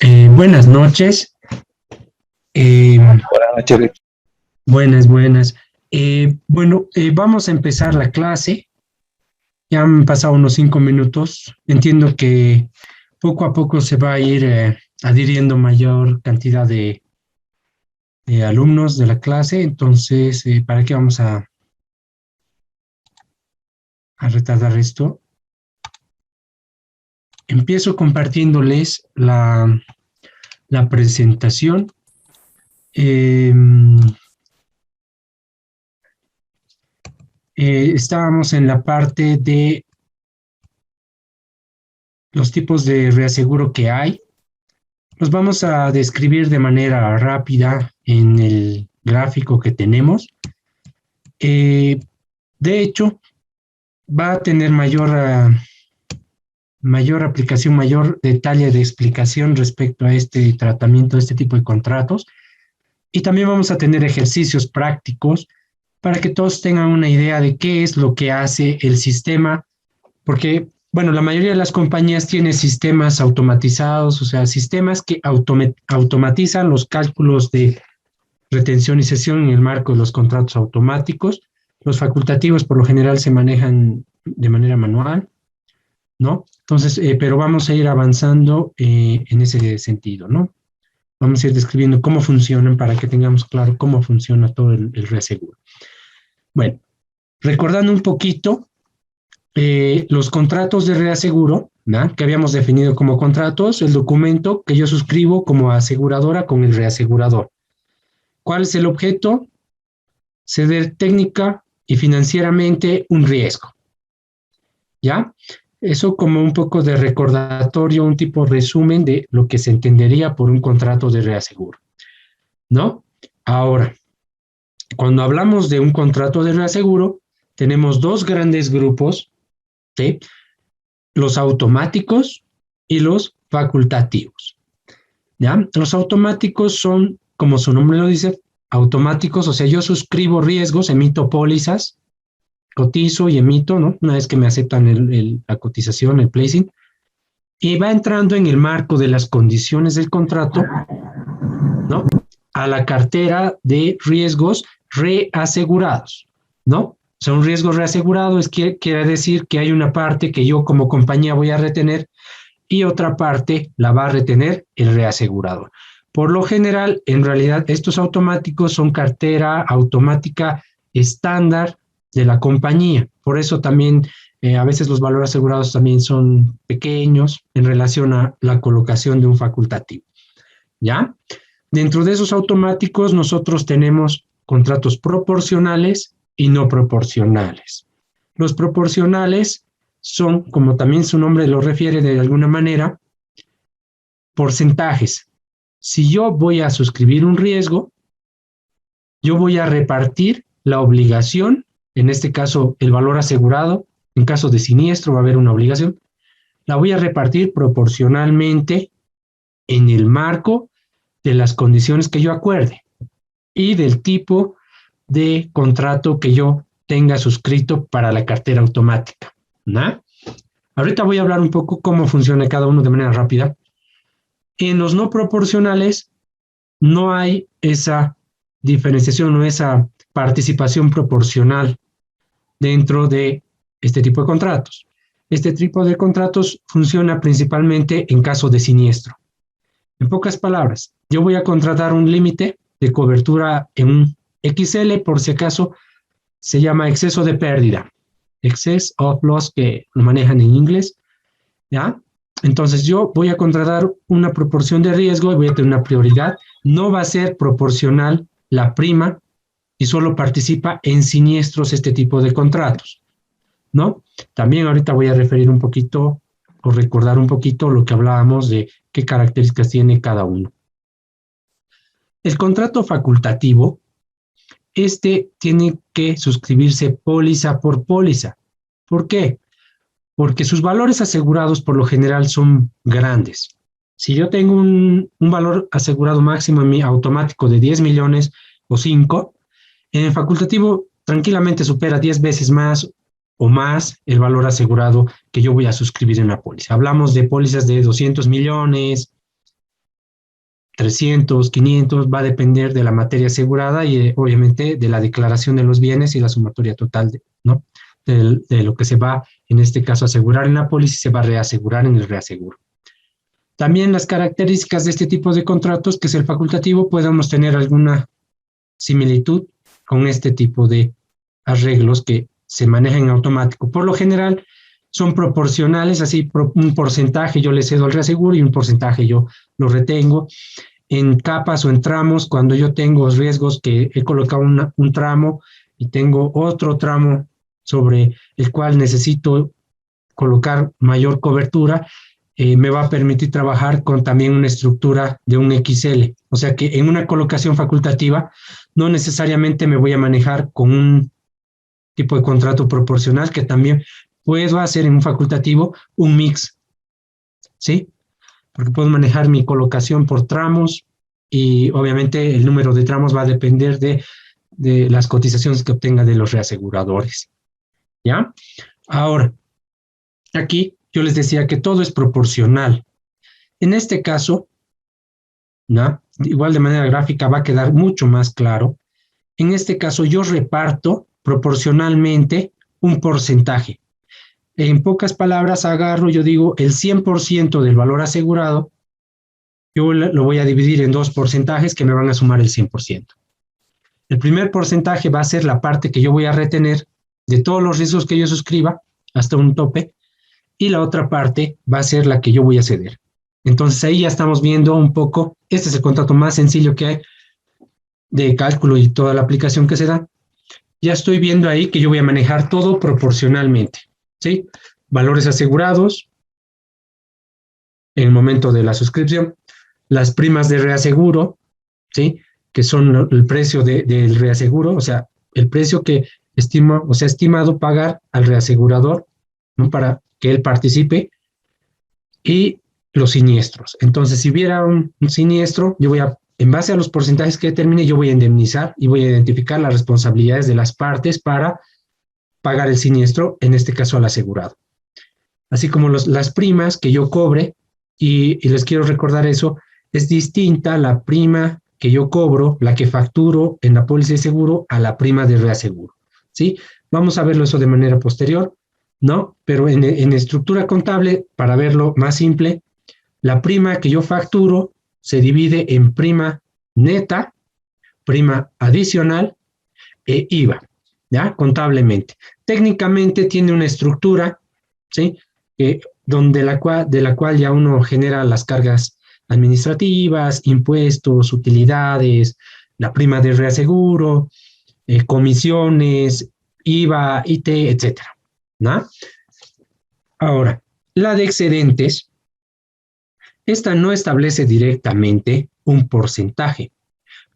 Buenas noches. Eh, Buenas noches, Rick. buenas. Vamos a empezar la clase. Ya han pasado unos 5 minutos. Entiendo que poco a poco se va a ir adhiriendo mayor cantidad de alumnos de la clase. Entonces, ¿para qué vamos a retardar esto? Empiezo compartiéndoles la presentación. Eh, Estábamos en la parte de los tipos de reaseguro que hay. Los vamos a describir de manera rápida en el gráfico que tenemos. De hecho, va a tener mayor aplicación, mayor detalle de explicación respecto a este tratamiento, a este tipo de contratos. Y también vamos a tener ejercicios prácticos para que todos tengan una idea de qué es lo que hace el sistema, porque, bueno, la mayoría de las compañías tienen sistemas automatizados, o sea, sistemas que automatizan los cálculos de retención y cesión en el marco de los contratos automáticos. Los facultativos por lo general se manejan de manera manual, ¿no? Entonces, pero vamos a ir avanzando en ese sentido, ¿no? Vamos a ir describiendo cómo funcionan para que tengamos claro cómo funciona todo el reaseguro. Bueno, recordando un poquito, los contratos de reaseguro, ¿no?, que habíamos definido como contratos, el documento que yo suscribo como aseguradora con el reasegurador. ¿Cuál es el objeto? Ceder técnica y financieramente un riesgo. ¿Ya? Eso como un poco de recordatorio, un tipo de resumen de lo que se entendería por un contrato de reaseguro, ¿no? Ahora, cuando hablamos de un contrato de reaseguro, tenemos dos grandes grupos, ¿sí? Los automáticos y los facultativos, ¿ya? Los automáticos son, como su nombre lo dice, automáticos, o sea, yo suscribo riesgos, emito pólizas, cotizo y emito, ¿no? Una vez que me aceptan la cotización, el placing, y va entrando en el marco de las condiciones del contrato, ¿no?, a la cartera de riesgos reasegurados, ¿no? O sea, un riesgo reasegurado quiere decir que hay una parte que yo como compañía voy a retener y otra parte la va a retener el reasegurador. Por lo general, en realidad, estos automáticos son cartera automática estándar de la compañía. Por eso también a veces los valores asegurados también son pequeños en relación a la colocación de un facultativo, ¿ya? Dentro de esos automáticos nosotros tenemos contratos proporcionales y no proporcionales. Los proporcionales son, como también su nombre lo refiere de alguna manera, porcentajes. Si yo voy a suscribir un riesgo, yo voy a repartir la obligación, en este caso el valor asegurado, en caso de siniestro va a haber una obligación, la voy a repartir proporcionalmente en el marco de las condiciones que yo acuerde y del tipo de contrato que yo tenga suscrito para la cartera automática, ¿no? Ahorita voy a hablar un poco cómo funciona cada uno de manera rápida. En los no proporcionales no hay esa diferenciación o esa participación proporcional dentro de este tipo de contratos. Este tipo de contratos funciona principalmente en caso de siniestro. En pocas palabras, yo voy a contratar un límite de cobertura en un XL, por si acaso se llama exceso de pérdida, excess of loss, que lo manejan en inglés, ¿ya? Entonces yo voy a contratar una proporción de riesgo y voy a tener una prioridad. No va a ser proporcional la prima y solo participa en siniestros este tipo de contratos, ¿no? También ahorita voy a referir un poquito o recordar un poquito lo que hablábamos de qué características tiene cada uno. El contrato facultativo, este tiene que suscribirse póliza por póliza. ¿Por qué? Porque sus valores asegurados por lo general son grandes. Si yo tengo un valor asegurado máximo en mi automático de 10 millones o 5, en el facultativo tranquilamente supera 10 veces más o más el valor asegurado que yo voy a suscribir en la póliza. Hablamos de pólizas de 200 millones, 300, 500, va a depender de la materia asegurada y obviamente de la declaración de los bienes y la sumatoria total, ¿no? De lo que se va, en este caso, a asegurar en la póliza y se va a reasegurar en el reaseguro. También las características de este tipo de contratos, que es el facultativo, podemos tener alguna similitud con este tipo de arreglos que se manejan en automático. Por lo general, son proporcionales, así un porcentaje yo le cedo al reaseguro y un porcentaje yo lo retengo. En capas o en tramos, cuando yo tengo riesgos que he colocado un tramo y tengo otro tramo sobre el cual necesito colocar mayor cobertura, me va a permitir trabajar con también una estructura de un XL. O sea que en una colocación facultativa no necesariamente me voy a manejar con un tipo de contrato proporcional, que también puedo hacer en un facultativo un mix, ¿sí? Porque puedo manejar mi colocación por tramos y obviamente el número de tramos va a depender de las cotizaciones que obtenga de los reaseguradores, ¿ya? Ahora, aquí yo les decía que todo es proporcional. En este caso, ¿no? Igual de manera gráfica va a quedar mucho más claro. En este caso yo reparto proporcionalmente un porcentaje. En pocas palabras agarro, yo digo, el 100% del valor asegurado, yo lo voy a dividir en dos porcentajes que me van a sumar el 100%. El primer porcentaje va a ser la parte que yo voy a retener de todos los riesgos que yo suscriba hasta un tope, y la otra parte va a ser la que yo voy a ceder. Entonces ahí ya estamos viendo un poco, este es el contrato más sencillo que hay de cálculo y toda la aplicación que se da. Ya estoy viendo ahí que yo voy a manejar todo proporcionalmente, ¿sí? Valores asegurados en el momento de la suscripción, las primas de reaseguro, ¿sí? Que son el precio del reaseguro, o sea, el precio que estimado pagar al reasegurador, ¿no? Para que él participe, y los siniestros. Entonces, si hubiera un siniestro, yo voy a, en base a los porcentajes que determine, yo voy a indemnizar y voy a identificar las responsabilidades de las partes para pagar el siniestro, en este caso al asegurado. Así como las primas que yo cobre, y les quiero recordar eso, es distinta la prima que yo cobro, la que facturo en la póliza de seguro, a la prima de reaseguro, ¿sí? Vamos a verlo eso de manera posterior, ¿no? Pero en estructura contable, para verlo más simple, la prima que yo facturo se divide en prima neta, prima adicional e IVA, ¿ya? Contablemente. Técnicamente tiene una estructura, ¿sí? De la cual ya uno genera las cargas administrativas, impuestos, utilidades, la prima de reaseguro, comisiones, IVA, IT, etcétera, ¿no? Ahora, la de excedentes, esta no establece directamente un porcentaje,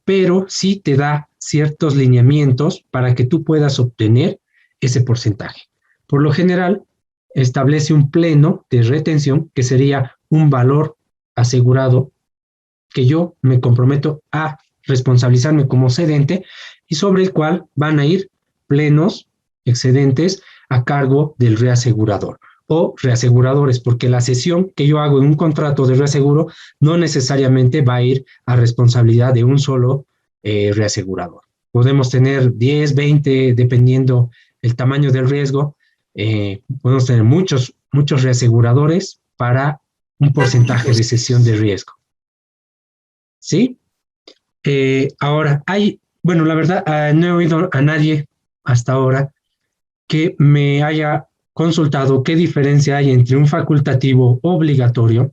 pero sí te da ciertos lineamientos para que tú puedas obtener ese porcentaje. Por lo general, establece un pleno de retención, que sería un valor asegurado que yo me comprometo a responsabilizarme como cedente y sobre el cual van a ir plenos excedentes a cargo del reasegurador o reaseguradores, porque la cesión que yo hago en un contrato de reaseguro no necesariamente va a ir a responsabilidad de un solo reasegurador. Podemos tener 10, 20, dependiendo el tamaño del riesgo. Podemos tener muchos reaseguradores para un porcentaje de cesión de riesgo. ¿Sí? Ahora, bueno, la verdad, no he oído a nadie hasta ahora que me haya consultado qué diferencia hay entre un facultativo obligatorio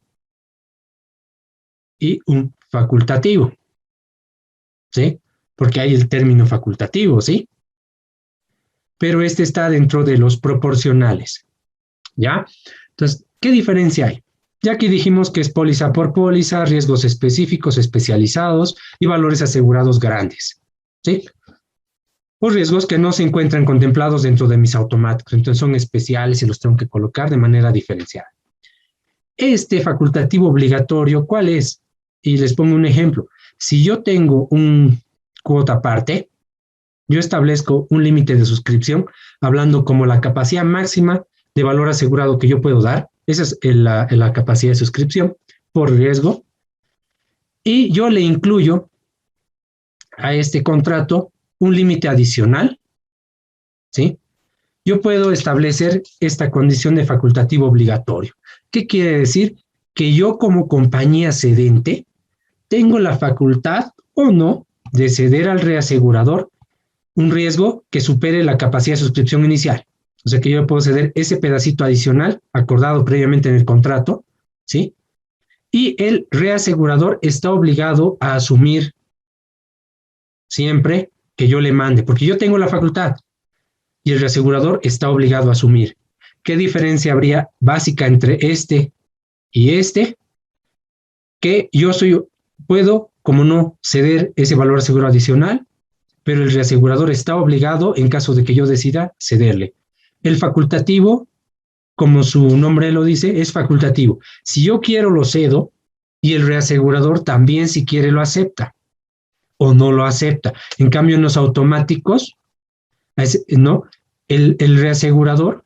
y un facultativo, ¿sí? Porque hay el término facultativo, ¿sí? Pero este está dentro de los proporcionales, ¿ya? Entonces, ¿qué diferencia hay? Ya aquí dijimos que es póliza por póliza, riesgos específicos, especializados y valores asegurados grandes, ¿sí? O riesgos que no se encuentran contemplados dentro de mis automáticos, entonces son especiales y los tengo que colocar de manera diferenciada. Este facultativo obligatorio, ¿cuál es? Y les pongo un ejemplo. Si yo tengo un cuota aparte, yo establezco un límite de suscripción, hablando como la capacidad máxima de valor asegurado que yo puedo dar. Esa es la capacidad de suscripción por riesgo. Y yo le incluyo a este contrato un límite adicional, ¿sí? Yo puedo establecer esta condición de facultativo obligatorio. ¿Qué quiere decir? Que yo como compañía cedente tengo la facultad o no de ceder al reasegurador un riesgo que supere la capacidad de suscripción inicial. O sea que yo puedo ceder ese pedacito adicional acordado previamente en el contrato, ¿sí? Y el reasegurador está obligado a asumir siempre que yo le mande, porque yo tengo la facultad y el reasegurador está obligado a asumir. ¿Qué diferencia habría básica entre este y este? Que yo puedo, como no, ceder ese valor asegurado adicional, pero el reasegurador está obligado, en caso de que yo decida, cederle. El facultativo, como su nombre lo dice, es facultativo. Si yo quiero, lo cedo, y el reasegurador también, si quiere, lo acepta o no lo acepta. En cambio, en los automáticos, no, el reasegurador,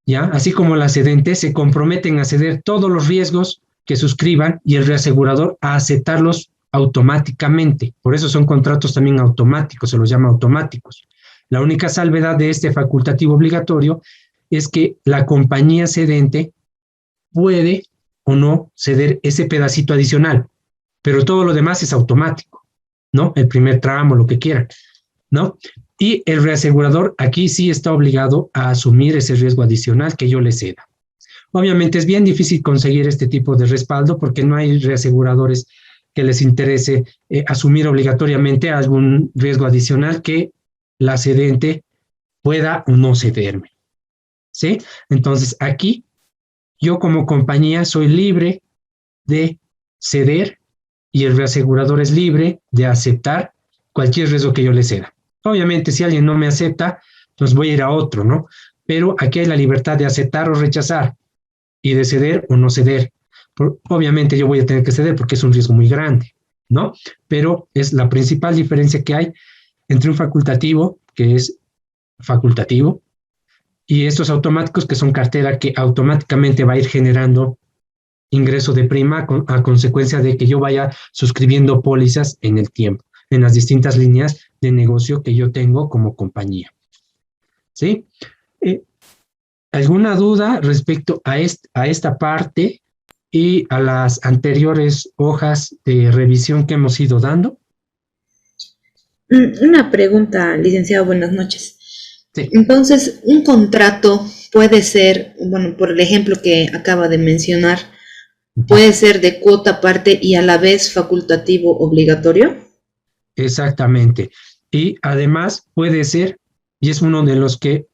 ya, así como la cedente, se comprometen a ceder todos los riesgos que suscriban y el reasegurador a aceptarlos automáticamente. Por eso son contratos también automáticos, se los llama automáticos. La única salvedad de este facultativo obligatorio es que la compañía cedente puede o no ceder ese pedacito adicional, pero todo lo demás es automático, ¿no? El primer tramo, lo que quieran, ¿no? Y el reasegurador aquí sí está obligado a asumir ese riesgo adicional que yo le ceda. Obviamente es bien difícil conseguir este tipo de respaldo porque no hay reaseguradores que les interese asumir obligatoriamente algún riesgo adicional que la cedente pueda o no cederme, ¿sí? Entonces aquí yo como compañía soy libre de ceder y el reasegurador es libre de aceptar cualquier riesgo que yo le ceda. Obviamente, si alguien no me acepta, pues voy a ir a otro, ¿no? Pero aquí hay la libertad de aceptar o rechazar y de ceder o no ceder. Obviamente yo voy a tener que ceder porque es un riesgo muy grande, ¿no? Pero es la principal diferencia que hay entre un facultativo, que es facultativo, y estos automáticos que son cartera que automáticamente va a ir generando ingreso de prima a consecuencia de que yo vaya suscribiendo pólizas en el tiempo, en las distintas líneas de negocio que yo tengo como compañía. ¿Sí? ¿Alguna duda respecto a esta parte y a las anteriores hojas de revisión que hemos ido dando? Una pregunta, licenciado, buenas noches. Sí. Entonces, un contrato puede ser, bueno, por el ejemplo que acaba de mencionar, puede ser de cuota aparte y a la vez facultativo obligatorio. Exactamente. Y además puede ser, y es uno de los que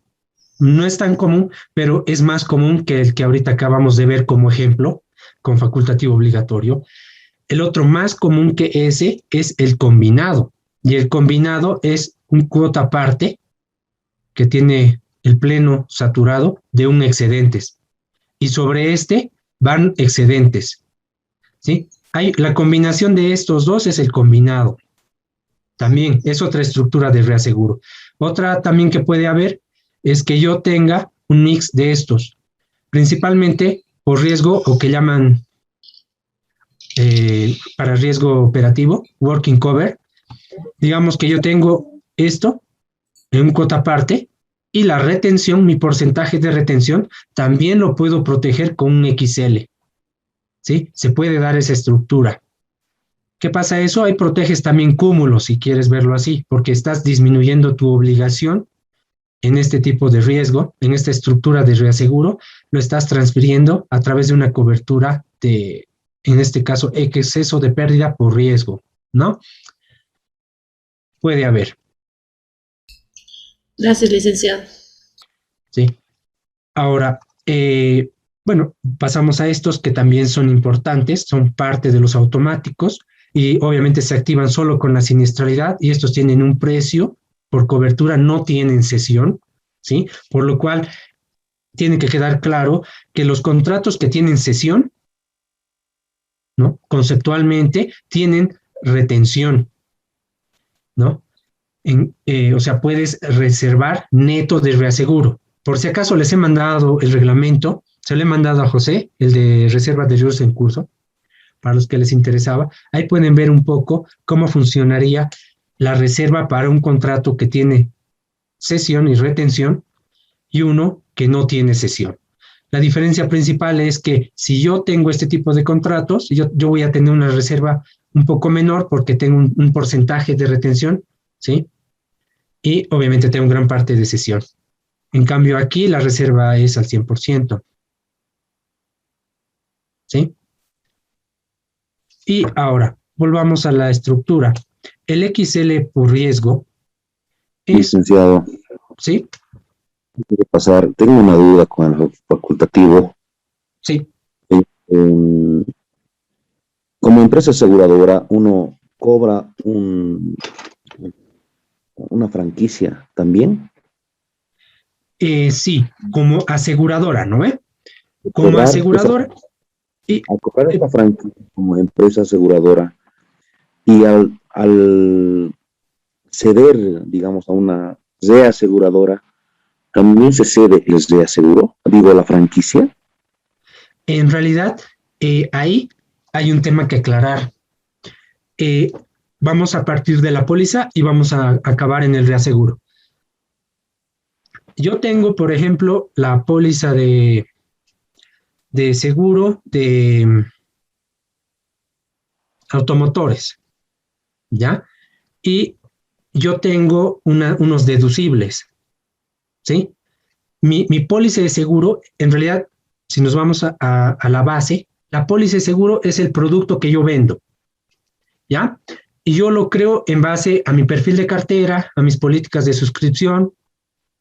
no es tan común, pero es más común que el que ahorita acabamos de ver como ejemplo, con facultativo obligatorio. El otro más común que ese es el combinado. Y el combinado es un cuota aparte que tiene el pleno saturado de un excedentes. Y sobre este van excedentes. ¿Sí? La combinación de estos dos es el combinado. También es otra estructura de reaseguro. Otra también que puede haber es que yo tenga un mix de estos, principalmente por riesgo o que llaman para riesgo operativo, working cover. Digamos que yo tengo esto en un cuota aparte y la retención, mi porcentaje de retención, también lo puedo proteger con un XL. ¿Sí? Se puede dar esa estructura. ¿Qué pasa eso? Ahí proteges también cúmulos, si quieres verlo así, porque estás disminuyendo tu obligación en este tipo de riesgo, en esta estructura de reaseguro, lo estás transfiriendo a través de una cobertura de, en este caso, exceso de pérdida por riesgo, ¿no? Puede haber. Gracias, licenciado. Sí. Ahora, bueno, pasamos a estos que también son importantes, son parte de los automáticos y obviamente se activan solo con la siniestralidad y estos tienen un precio por cobertura, no tienen cesión, ¿sí? Por lo cual tiene que quedar claro que los contratos que tienen cesión, ¿no? Conceptualmente tienen retención, ¿no? O sea, puedes reservar neto de reaseguro. Por si acaso les he mandado el reglamento, se lo he mandado a José, el de reserva de riesgos en curso, para los que les interesaba, ahí pueden ver un poco cómo funcionaría la reserva para un contrato que tiene cesión y retención y uno que no tiene cesión. La diferencia principal es que si yo tengo este tipo de contratos, yo voy a tener una reserva un poco menor porque tengo un porcentaje de retención, ¿sí? Y obviamente tengo gran parte de cesión. En cambio, aquí la reserva es al 100%, ¿sí? Y ahora, volvamos a la estructura. El XL por riesgo es, Licenciado, ¿sí? quiero pasar, tengo una duda con el facultativo. Sí, Eh, Como empresa aseguradora, uno cobra una franquicia también. sí, como aseguradora, ¿no ve? Como Cobrar esa, aseguradora, y al cobrar eh, esta franquicia como empresa aseguradora y al ceder, digamos, a una reaseguradora, también se cede el reaseguro, digo, la franquicia. en realidad ahí hay un tema que aclarar. Eh, Vamos a partir de la póliza y vamos a acabar en el reaseguro. Yo tengo, por ejemplo, la póliza de seguro de automotores, ¿ya? Y yo tengo unos deducibles, ¿sí? Mi póliza de seguro, en realidad, si nos vamos a la base, la póliza de seguro es el producto que yo vendo, ¿ya? Y yo lo creo en base a mi perfil de cartera, a mis políticas de suscripción,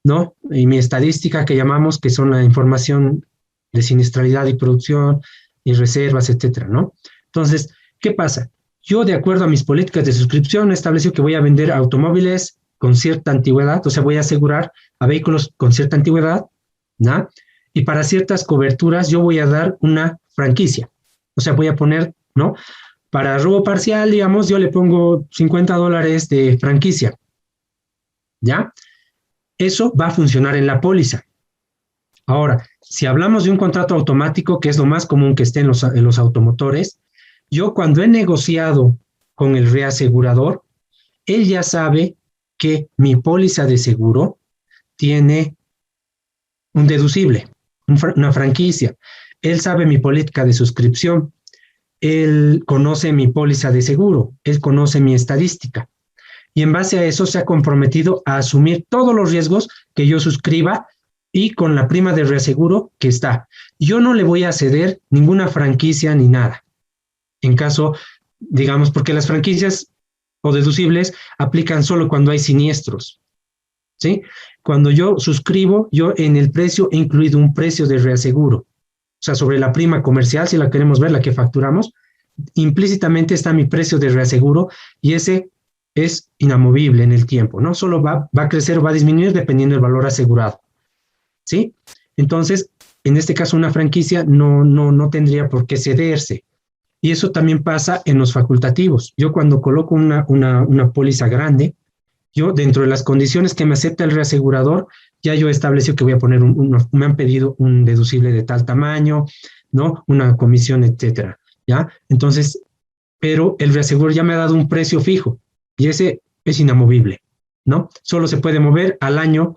¿no? Y mi estadística que llamamos, que son la información de siniestralidad y producción y reservas, etcétera, ¿no? Entonces, ¿qué pasa? Yo, de acuerdo a mis políticas de suscripción, establecí que voy a vender automóviles con cierta antigüedad, o sea, voy a asegurar a vehículos con cierta antigüedad, ¿no? Y para ciertas coberturas yo voy a dar una franquicia, o sea, voy a poner, ¿no? Para robo parcial, digamos, yo le pongo $50 de franquicia, ¿ya? Eso va a funcionar en la póliza. Ahora, si hablamos de un contrato automático, que es lo más común que esté en los automotores, yo cuando he negociado con el reasegurador, él ya sabe que mi póliza de seguro tiene un deducible, una franquicia. Él sabe mi política de suscripción. Él conoce mi póliza de seguro. Él conoce mi estadística. Y en base a eso se ha comprometido a asumir todos los riesgos que yo suscriba y con la prima de reaseguro que está. Yo no le voy a ceder ninguna franquicia ni nada. En caso, digamos, porque las franquicias o deducibles aplican solo cuando hay siniestros, ¿sí? Cuando yo suscribo, yo en el precio he incluido un precio de reaseguro. O sea, sobre la prima comercial, si la queremos ver, la que facturamos, implícitamente está mi precio de reaseguro y ese es inamovible en el tiempo, ¿no? Solo va a crecer o va a disminuir dependiendo del valor asegurado, ¿sí? Entonces, en este caso, una franquicia no tendría por qué cederse. Y eso también pasa en los facultativos. Yo cuando coloco una póliza grande, yo dentro de las condiciones que me acepta el reasegurador, ya yo establecí que voy a poner me han pedido un deducible de tal tamaño, ¿no? Una comisión, etcétera, ¿ya? Entonces, pero el reasegurador ya me ha dado un precio fijo y ese es inamovible, ¿no? Solo se puede mover al año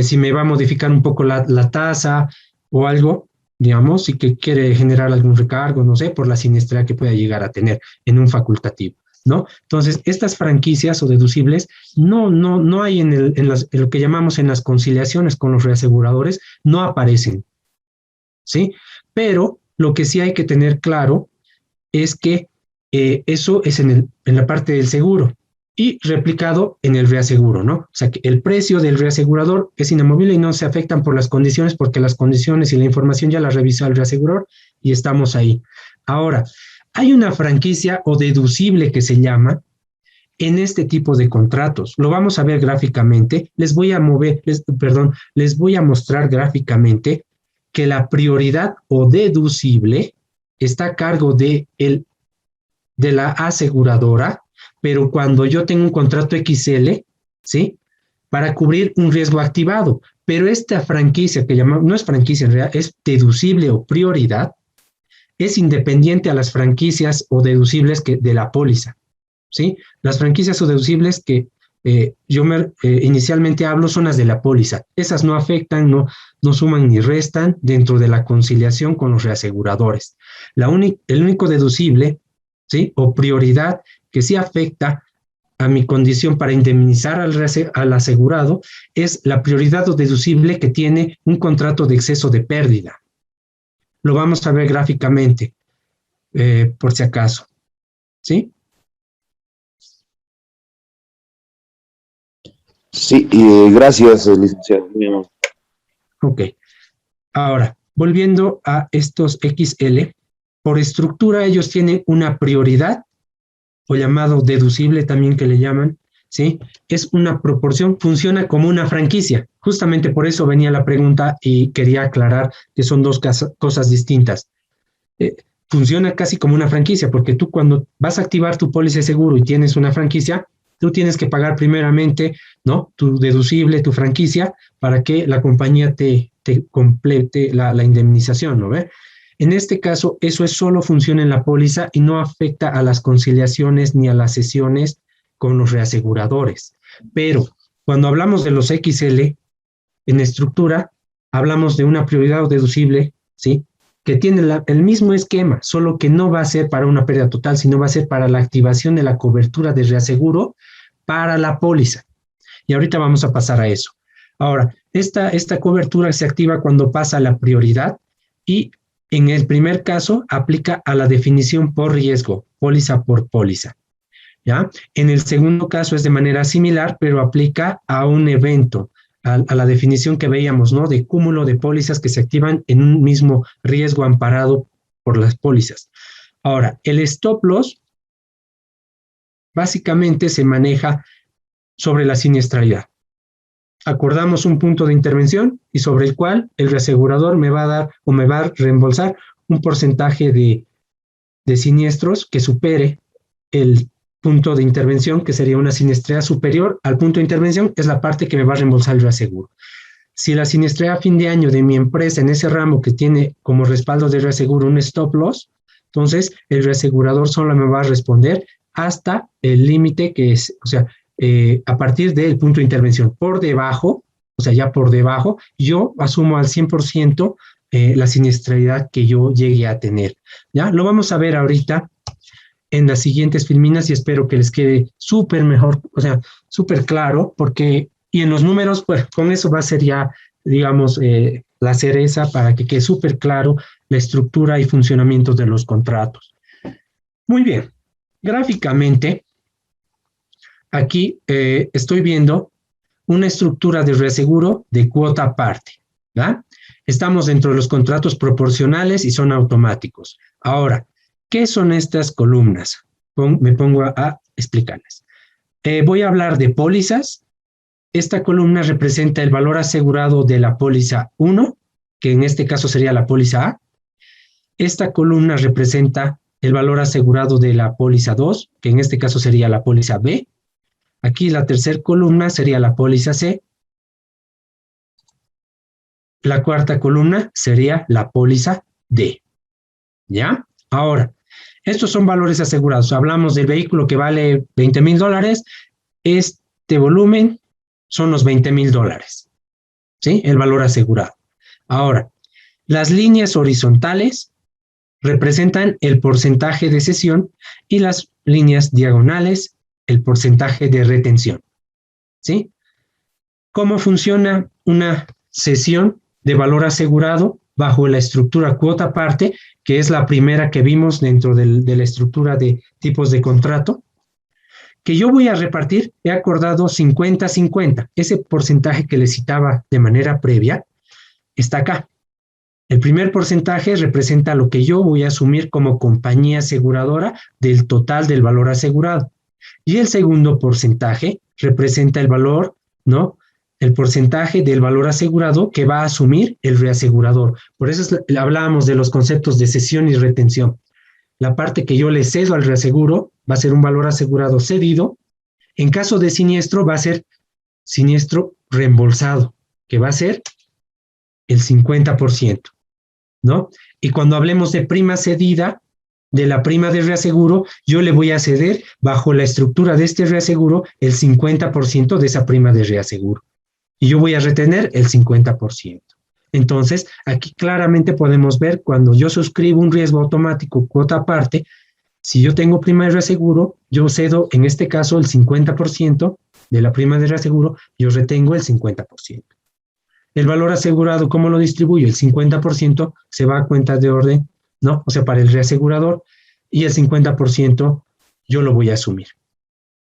si me va a modificar un poco la tasa o algo, digamos, y que quiere generar algún recargo, no sé, por la siniestría que pueda llegar a tener en un facultativo, ¿no? Entonces, estas franquicias o deducibles no hay en lo que llamamos en las conciliaciones con los reaseguradores, no aparecen, ¿sí? Pero lo que sí hay que tener claro es que eso es en la parte del seguro y replicado en el reaseguro, ¿no? O sea, que el precio del reasegurador es inamovible y no se afectan por las condiciones porque las condiciones y la información ya las revisa el reasegurador y estamos ahí. Ahora, hay una franquicia o deducible que se llama en este tipo de contratos. Lo vamos a ver gráficamente. Les voy a mostrar gráficamente que la prioridad o deducible está a cargo de la aseguradora, pero cuando yo tengo un contrato XL, ¿sí? Para cubrir un riesgo activado. Pero esta franquicia que llamamos, no es franquicia en realidad, es deducible o prioridad, es independiente a las franquicias o deducibles de la póliza, ¿sí? Las franquicias o deducibles que inicialmente hablo son las de la póliza. Esas no afectan, no suman ni restan dentro de la conciliación con los reaseguradores. El único deducible, ¿sí? O prioridad que sí afecta a mi condición para indemnizar al asegurado es la prioridad o deducible que tiene un contrato de exceso de pérdida. Lo vamos a ver gráficamente, por si acaso, ¿sí? Sí, gracias, licenciado. Ok. Ahora, volviendo a estos XL, por estructura ellos tienen una prioridad, o llamado deducible también que le llaman, ¿sí? Es una proporción, funciona como una franquicia. Justamente por eso venía la pregunta y quería aclarar que son dos cosas distintas. Funciona casi como una franquicia, porque tú cuando vas a activar tu póliza de seguro y tienes una franquicia, tú tienes que pagar primeramente, ¿no? Tu deducible, tu franquicia, para que la compañía te complete la indemnización, ¿no ve? En este caso, eso solo funciona en la póliza y no afecta a las conciliaciones ni a las sesiones con los reaseguradores. Pero cuando hablamos de los XL, en estructura, hablamos de una prioridad o deducible, ¿sí? Que tiene el mismo esquema, solo que no va a ser para una pérdida total, sino va a ser para la activación de la cobertura de reaseguro para la póliza. Y ahorita vamos a pasar a eso. Ahora, esta cobertura se activa cuando pasa la prioridad y en el primer caso aplica a la definición por riesgo, póliza por póliza. ¿Ya? En el segundo caso es de manera similar, pero aplica a un evento, a la definición que veíamos, ¿no? De cúmulo de pólizas que se activan en un mismo riesgo amparado por las pólizas. Ahora, el stop loss básicamente se maneja sobre la siniestralidad. Acordamos un punto de intervención y sobre el cual el reasegurador me va a dar o me va a reembolsar un porcentaje de siniestros que supere el punto de intervención, que sería una siniestralidad superior al punto de intervención, es la parte que me va a reembolsar el reaseguro. Si la siniestralidad a fin de año de mi empresa en ese ramo que tiene como respaldo de reaseguro un stop loss, entonces el reasegurador solo me va a responder hasta el límite que es, o sea, a partir del punto de intervención. Por debajo, o sea, ya por debajo, yo asumo al 100% la siniestralidad que yo llegue a tener. ¿Ya? Lo vamos a ver ahorita en las siguientes filminas y espero que les quede súper mejor, o sea, súper claro, porque, y en los números, pues con eso va a ser ya, digamos, la cereza para que quede súper claro la estructura y funcionamiento de los contratos. Muy bien, gráficamente, aquí estoy viendo una estructura de reaseguro de cuota aparte, ¿verdad? Estamos dentro de los contratos proporcionales y son automáticos. Ahora, ¿qué son estas columnas? Me pongo a explicarles. Voy a hablar de pólizas. Esta columna representa el valor asegurado de la póliza 1, que en este caso sería la póliza A. Esta columna representa el valor asegurado de la póliza 2, que en este caso sería la póliza B. Aquí la tercera columna sería la póliza C. La cuarta columna sería la póliza D. ¿Ya? Ahora, estos son valores asegurados. Hablamos del vehículo que vale $20,000. Este volumen son los $20,000. ¿Sí? El valor asegurado. Ahora, las líneas horizontales representan el porcentaje de cesión y las líneas diagonales el porcentaje de retención. ¿Sí? ¿Cómo funciona una cesión de valor asegurado bajo la estructura cuota aparte, que es la primera que vimos dentro de la estructura de tipos de contrato? Que yo voy a repartir, he acordado 50-50. Ese porcentaje que les citaba de manera previa está acá. El primer porcentaje representa lo que yo voy a asumir como compañía aseguradora del total del valor asegurado. Y el segundo porcentaje representa el valor, ¿no? El porcentaje del valor asegurado que va a asumir el reasegurador. Por eso hablábamos de los conceptos de cesión y retención. La parte que yo le cedo al reaseguro va a ser un valor asegurado cedido. En caso de siniestro va a ser siniestro reembolsado, que va a ser el 50%. ¿no? Y cuando hablemos de prima cedida, de la prima de reaseguro, yo le voy a ceder bajo la estructura de este reaseguro el 50% de esa prima de reaseguro. Y yo voy a retener el 50%. Entonces, aquí claramente podemos ver cuando yo suscribo un riesgo automático cuota aparte, si yo tengo prima de reaseguro, yo cedo en este caso el 50% de la prima de reaseguro, yo retengo el 50%. El valor asegurado, ¿cómo lo distribuyo? El 50% se va a cuenta de orden, ¿no? O sea, para el reasegurador, y el 50% yo lo voy a asumir,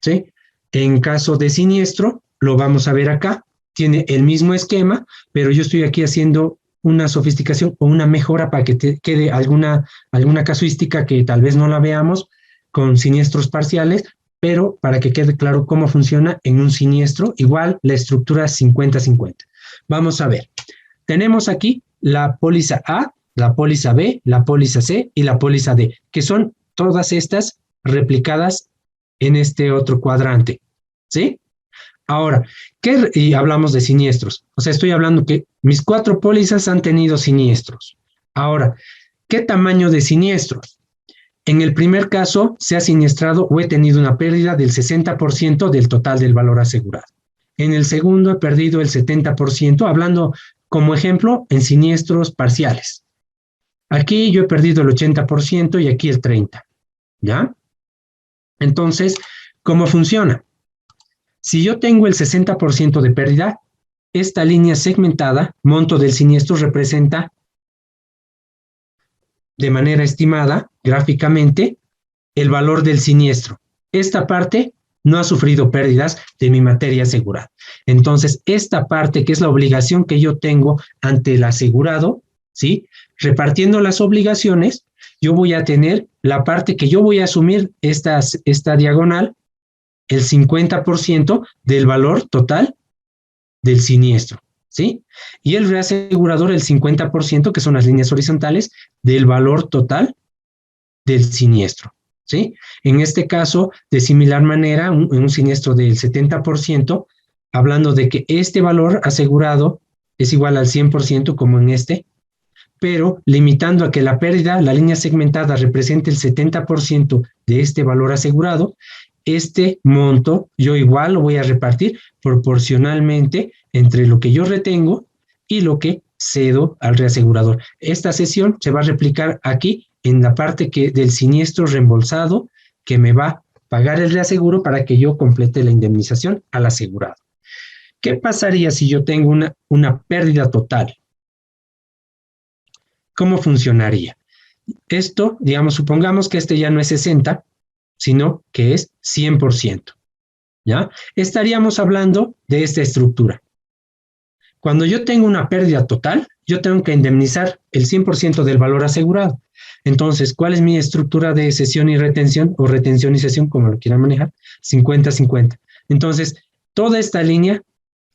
¿sí? En caso de siniestro, lo vamos a ver acá, tiene el mismo esquema, pero yo estoy aquí haciendo una sofisticación o una mejora para que te quede alguna casuística que tal vez no la veamos con siniestros parciales, pero para que quede claro cómo funciona en un siniestro, igual la estructura 50-50. Vamos a ver, tenemos aquí la póliza A, la póliza B, la póliza C y la póliza D, que son todas estas replicadas en este otro cuadrante, ¿sí? Ahora, y hablamos de siniestros, o sea, estoy hablando que mis 4 pólizas han tenido siniestros. Ahora, ¿qué tamaño de siniestros? En el primer caso, se ha siniestrado o he tenido una pérdida del 60% del total del valor asegurado. En el segundo he perdido el 70%, hablando como ejemplo en siniestros parciales. Aquí yo he perdido el 80% y aquí el 30%, ¿ya? Entonces, ¿cómo funciona? Si yo tengo el 60% de pérdida, esta línea segmentada, monto del siniestro, representa de manera estimada, gráficamente, el valor del siniestro. Esta parte no ha sufrido pérdidas de mi materia asegurada. Entonces, esta parte, que es la obligación que yo tengo ante el asegurado, ¿sí? Repartiendo las obligaciones, yo voy a tener la parte que yo voy a asumir, esta diagonal, el 50% del valor total del siniestro, ¿sí? Y el reasegurador el 50%, que son las líneas horizontales, del valor total del siniestro, ¿sí? En este caso, de similar manera, en un siniestro del 70%, hablando de que este valor asegurado es igual al 100% como en este, pero limitando a que la pérdida, la línea segmentada, represente el 70% de este valor asegurado, este monto yo igual lo voy a repartir proporcionalmente entre lo que yo retengo y lo que cedo al reasegurador. Esta cesión se va a replicar aquí en la parte del siniestro reembolsado que me va a pagar el reaseguro para que yo complete la indemnización al asegurado. ¿Qué pasaría si yo tengo una pérdida total? ¿Cómo funcionaría? Esto, digamos, supongamos que este ya no es 60%, sino que es 100%, ¿ya? Estaríamos hablando de esta estructura. Cuando yo tengo una pérdida total, yo tengo que indemnizar el 100% del valor asegurado. Entonces, ¿cuál es mi estructura de cesión y retención, o retención y cesión, como lo quieran manejar? 50-50. Entonces, toda esta línea,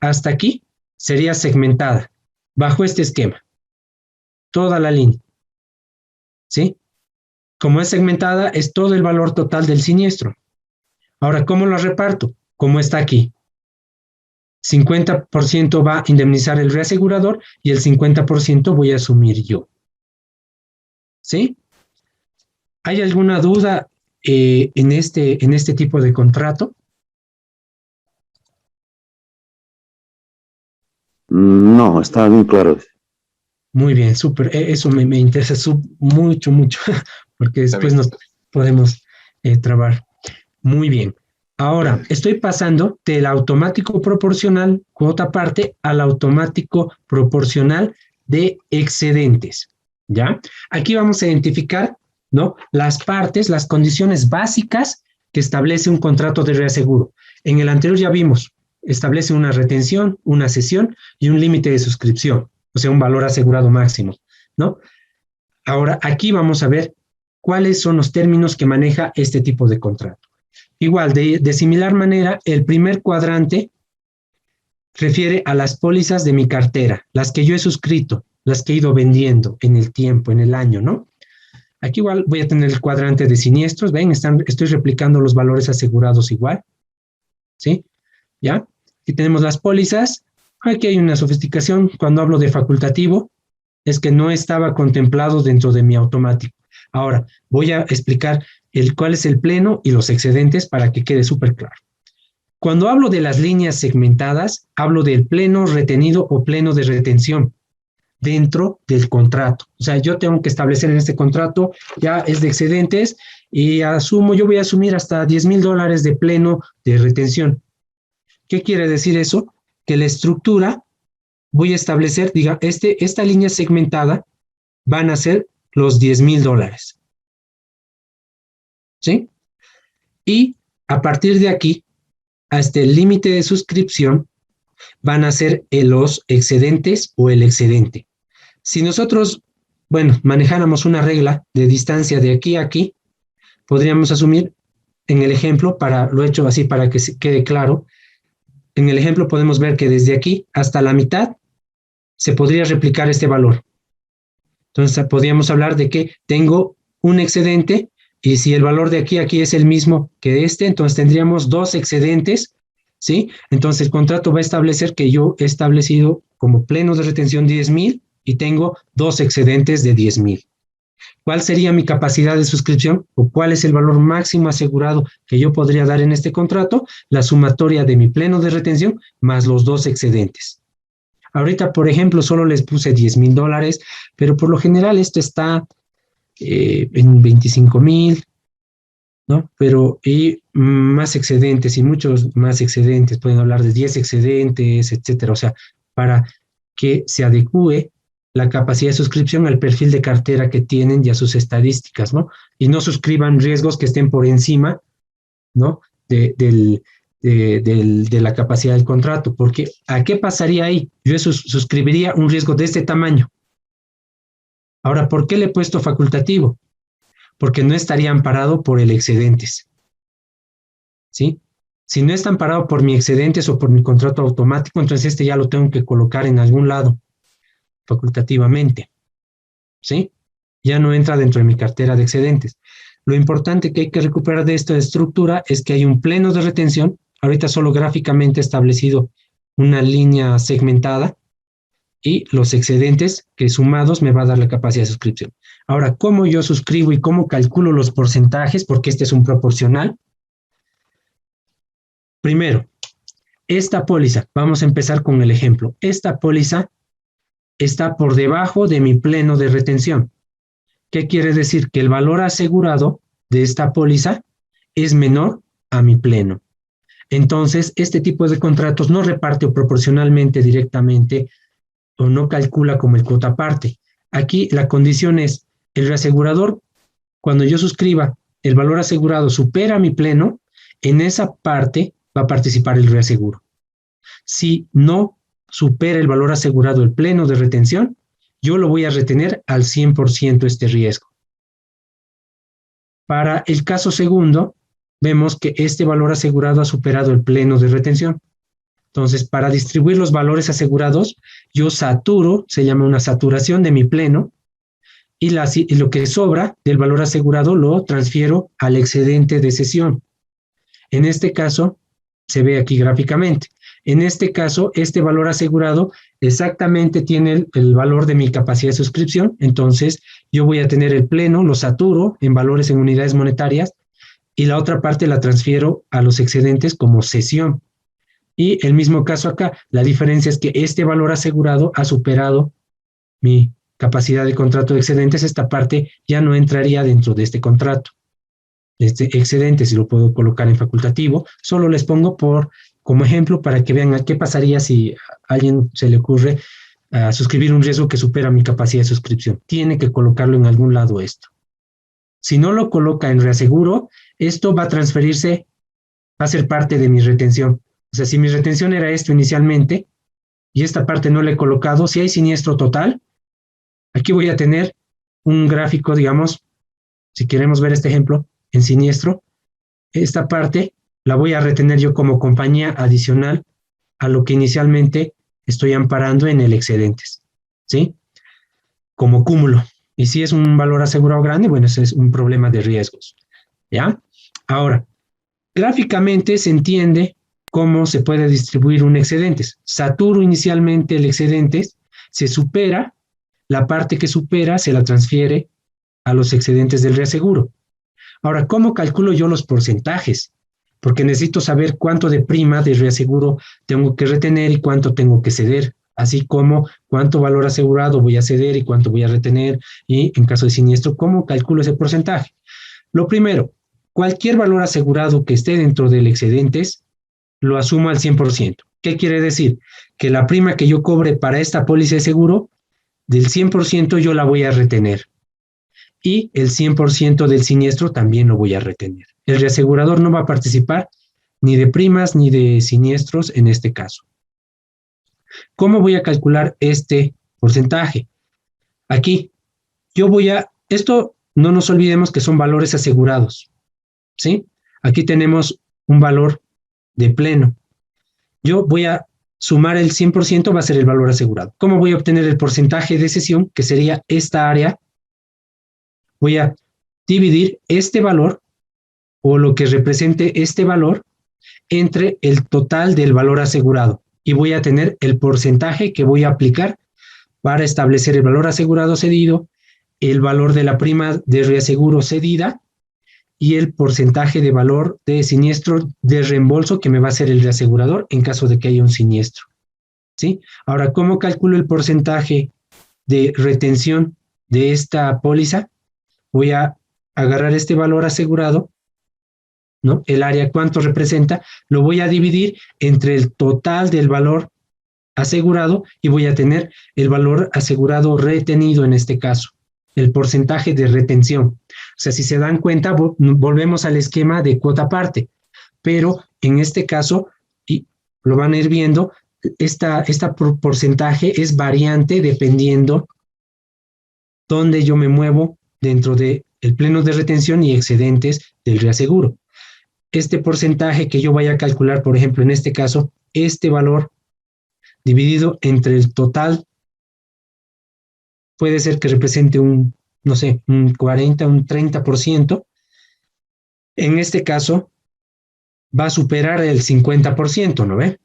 hasta aquí, sería segmentada, bajo este esquema. Toda la línea, ¿sí? Como es segmentada, es todo el valor total del siniestro. Ahora, ¿cómo lo reparto? Como está aquí. 50% va a indemnizar el reasegurador y el 50% voy a asumir yo. ¿Sí? ¿Hay alguna duda en este tipo de contrato? No, está bien claro. Muy bien, súper. Eso me interesa mucho, porque después nos podemos trabar. Muy bien. Ahora, estoy pasando del automático proporcional cuota aparte al automático proporcional de excedentes, ¿ya? Aquí vamos a identificar, ¿no?, las partes, las condiciones básicas que establece un contrato de reaseguro. En el anterior ya vimos, establece una retención, una cesión y un límite de suscripción, o sea, un valor asegurado máximo, ¿no? Ahora, aquí vamos a ver cuáles son los términos que maneja este tipo de contrato. Igual, de similar manera, el primer cuadrante refiere a las pólizas de mi cartera, las que yo he suscrito, las que he ido vendiendo en el tiempo, en el año, ¿no? Aquí igual voy a tener el cuadrante de siniestros, ¿ven? Estoy replicando los valores asegurados igual, ¿sí? ¿Ya? Aquí tenemos las pólizas. Aquí hay una sofisticación. Cuando hablo de facultativo, es que no estaba contemplado dentro de mi automático. Ahora, voy a explicar cuál es el pleno y los excedentes para que quede súper claro. Cuando hablo de las líneas segmentadas, hablo del pleno retenido o pleno de retención dentro del contrato. O sea, yo tengo que establecer en este contrato, ya es de excedentes, y yo voy a asumir hasta $10,000 de pleno de retención. ¿Qué quiere decir eso? Que la estructura, voy a establecer, diga, esta línea segmentada van a ser los $10,000. ¿Sí? Y a partir de aquí, hasta el límite de suscripción, van a ser los excedentes o el excedente. Si nosotros, manejáramos una regla de distancia de aquí a aquí, podríamos asumir en el ejemplo, lo he hecho así para que quede claro, en el ejemplo podemos ver que desde aquí hasta la mitad se podría replicar este valor. Entonces podríamos hablar de que tengo un excedente y si el valor de aquí a aquí es el mismo que entonces tendríamos 2 excedentes, ¿sí? Entonces el contrato va a establecer que yo he establecido como pleno de retención 10,000 y tengo 2 excedentes de 10,000. ¿Cuál sería mi capacidad de suscripción o cuál es el valor máximo asegurado que yo podría dar en este contrato? La sumatoria de mi pleno de retención más los 2 excedentes. Ahorita, por ejemplo, solo les puse $10,000, pero por lo general esto está en 25,000, ¿no? Pero y más excedentes y muchos más excedentes, pueden hablar de 10 excedentes, etcétera. O sea, para que se adecue la capacidad de suscripción al perfil de cartera que tienen y a sus estadísticas, ¿no? Y no suscriban riesgos que estén por encima, ¿no? De la capacidad del contrato, porque ¿a qué pasaría ahí? Yo suscribiría un riesgo de este tamaño. Ahora, ¿por qué le he puesto facultativo? Porque no estaría amparado por el excedentes, ¿sí? Si no está amparado por mi excedentes o por mi contrato automático, entonces ya lo tengo que colocar en algún lado, facultativamente, ¿sí? Ya no entra dentro de mi cartera de excedentes. Lo importante que hay que recuperar de esta estructura es que hay un pleno de retención, ahorita solo gráficamente establecido una línea segmentada, y los excedentes que sumados me va a dar la capacidad de suscripción. Ahora, ¿cómo yo suscribo y cómo calculo los porcentajes? Porque este es un proporcional. Primero, esta póliza, vamos a empezar con el ejemplo. Esta póliza está por debajo de mi pleno de retención. ¿Qué quiere decir? Que el valor asegurado de esta póliza es menor a mi pleno. Entonces, este tipo de contratos no reparte proporcionalmente directamente o no calcula como el cuota parte. Aquí la condición es, el reasegurador, cuando yo suscriba, el valor asegurado supera mi pleno, en esa parte va a participar el reaseguro. Si no supera el valor asegurado el pleno de retención, yo lo voy a retener al 100% este riesgo. Para el caso segundo, vemos que este valor asegurado ha superado el pleno de retención. Entonces, para distribuir los valores asegurados, yo saturo, se llama una saturación de mi pleno, y lo que sobra del valor asegurado lo transfiero al excedente de cesión. En este caso, se ve aquí gráficamente. En este caso, este valor asegurado exactamente tiene el valor de mi capacidad de suscripción, entonces yo voy a tener el pleno, lo saturo en valores en unidades monetarias, y la otra parte la transfiero a los excedentes como cesión. Y el mismo caso acá, la diferencia es que este valor asegurado ha superado mi capacidad de contrato de excedentes, esta parte ya no entraría dentro de este contrato. Este excedente, si lo puedo colocar en facultativo, solo les pongo como ejemplo para que vean qué pasaría si a alguien se le ocurre suscribir un riesgo que supera mi capacidad de suscripción. Tiene que colocarlo en algún lado esto. Si no lo coloca en reaseguro, esto va a transferirse, va a ser parte de mi retención. O sea, si mi retención era esto inicialmente y esta parte no la he colocado, si hay siniestro total, aquí voy a tener un gráfico, digamos, si queremos ver este ejemplo, en siniestro, esta parte la voy a retener yo como compañía adicional a lo que inicialmente estoy amparando en el excedentes, ¿sí? Como cúmulo. Y si es un valor asegurado grande, bueno, ese es un problema de riesgos, ¿ya? Ahora, gráficamente se entiende cómo se puede distribuir un excedentes. Saturo inicialmente el excedentes, se supera, la parte que supera se la transfiere a los excedentes del reaseguro. Ahora, ¿cómo calculo yo los porcentajes? Porque necesito saber cuánto de prima de reaseguro tengo que retener y cuánto tengo que ceder, así como cuánto valor asegurado voy a ceder y cuánto voy a retener, y en caso de siniestro, ¿cómo calculo ese porcentaje? Lo primero, cualquier valor asegurado que esté dentro del excedentes, lo asumo al 100%. ¿Qué quiere decir? Que la prima que yo cobre para esta póliza de seguro, del 100% yo la voy a retener. Y el 100% del siniestro también lo voy a retener. El reasegurador no va a participar ni de primas ni de siniestros en este caso. ¿Cómo voy a calcular este porcentaje? Aquí, esto no nos olvidemos que son valores asegurados, ¿sí? Aquí tenemos un valor de pleno. Yo voy a sumar el 100%, va a ser el valor asegurado. ¿Cómo voy a obtener el porcentaje de cesión, que sería esta área? Voy a dividir este valor o lo que represente este valor entre el total del valor asegurado y voy a tener el porcentaje que voy a aplicar para establecer el valor asegurado cedido, el valor de la prima de reaseguro cedida y el porcentaje de valor de siniestro de reembolso que me va a hacer el reasegurador en caso de que haya un siniestro, ¿sí? Ahora, ¿cómo calculo el porcentaje de retención de esta póliza? Voy a agarrar este valor asegurado, ¿no? El área, ¿cuánto representa? Lo voy a dividir entre el total del valor asegurado y voy a tener el valor asegurado retenido en este caso, el porcentaje de retención. O sea, si se dan cuenta, volvemos al esquema de cuota parte, pero en este caso, y lo van a ir viendo, esta porcentaje es variante dependiendo dónde yo me muevo dentro del pleno de retención y excedentes del reaseguro. Este porcentaje que yo vaya a calcular, por ejemplo, en este caso, este valor dividido entre el total, puede ser que represente un 40, un 30%. En este caso, va a superar el 50%, ¿no ve?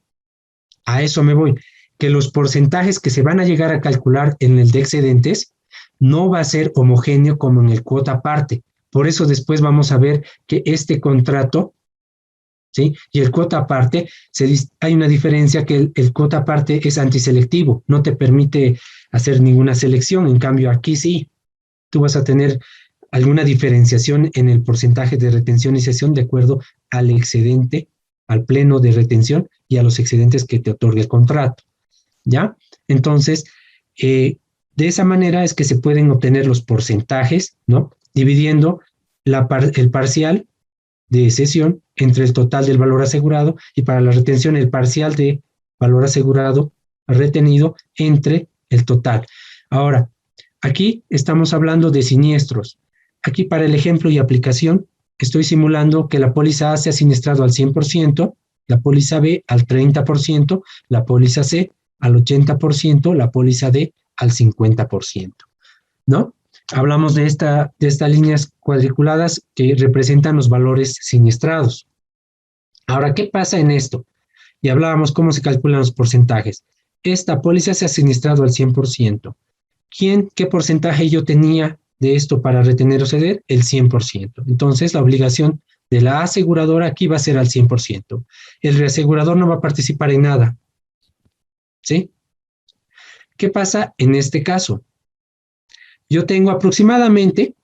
A eso me voy. Que los porcentajes que se van a llegar a calcular en el de excedentes no va a ser homogéneo como en el cuota parte. Por eso después vamos a ver que este contrato, ¿sí? Y el cuota parte, hay una diferencia que el cuota parte es antiselectivo, no te permite hacer ninguna selección, en cambio aquí sí, tú vas a tener alguna diferenciación en el porcentaje de retención y cesión de acuerdo al excedente, al pleno de retención y a los excedentes que te otorga el contrato, ¿ya? Entonces, de esa manera es que se pueden obtener los porcentajes, ¿no? Dividiendo el parcial de cesión entre el total del valor asegurado y para la retención el parcial de valor asegurado retenido entre el total. Ahora, aquí estamos hablando de siniestros. Aquí para el ejemplo y aplicación estoy simulando que la póliza A se ha siniestrado al 100%, la póliza B al 30%, la póliza C al 80%, la póliza D al 50%, ¿no? Hablamos de estas líneas cuadriculadas que representan los valores siniestrados. Ahora, ¿qué pasa en esto? Y hablábamos cómo se calculan los porcentajes. Esta póliza se ha siniestrado al 100%. ¿Qué porcentaje yo tenía de esto para retener o ceder? El 100%. Entonces, la obligación de la aseguradora aquí va a ser al 100%. El reasegurador no va a participar en nada, ¿sí? ¿Qué pasa en este caso? Yo tengo aproximadamente,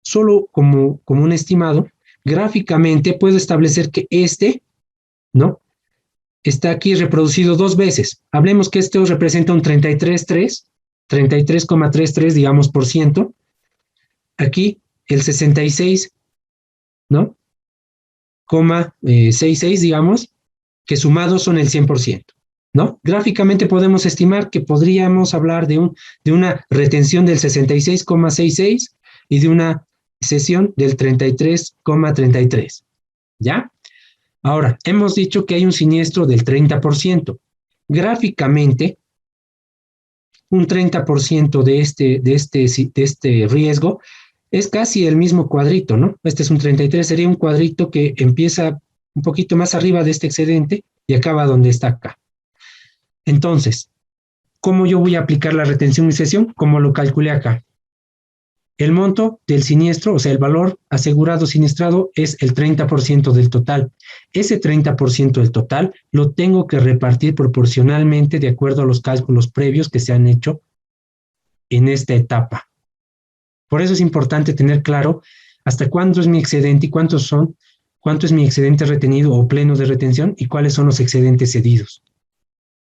solo como un estimado, gráficamente puedo establecer que ¿no? Está aquí reproducido 2 veces. Hablemos que esto representa un 33,33, digamos, por ciento. Aquí el 66, ¿no? 66, digamos, que sumados son el 100%. ¿No? Gráficamente podemos estimar que podríamos hablar de una retención del 66,66 y de una cesión del 33,33. ¿Ya? Ahora, hemos dicho que hay un siniestro del 30%. Gráficamente, un 30% de este riesgo es casi el mismo cuadrito, ¿no? Este es un 33, sería un cuadrito que empieza un poquito más arriba de este excedente y acaba donde está acá. Entonces, ¿Cómo yo voy a aplicar la retención y cesión? Como lo calculé acá. El monto del siniestro, o sea, el valor asegurado siniestrado es el 30% del total. Ese 30% del total lo tengo que repartir proporcionalmente de acuerdo a los cálculos previos que se han hecho en esta etapa. Por eso es importante tener claro hasta cuánto es mi excedente y cuánto es mi excedente retenido o pleno de retención y cuáles son los excedentes cedidos.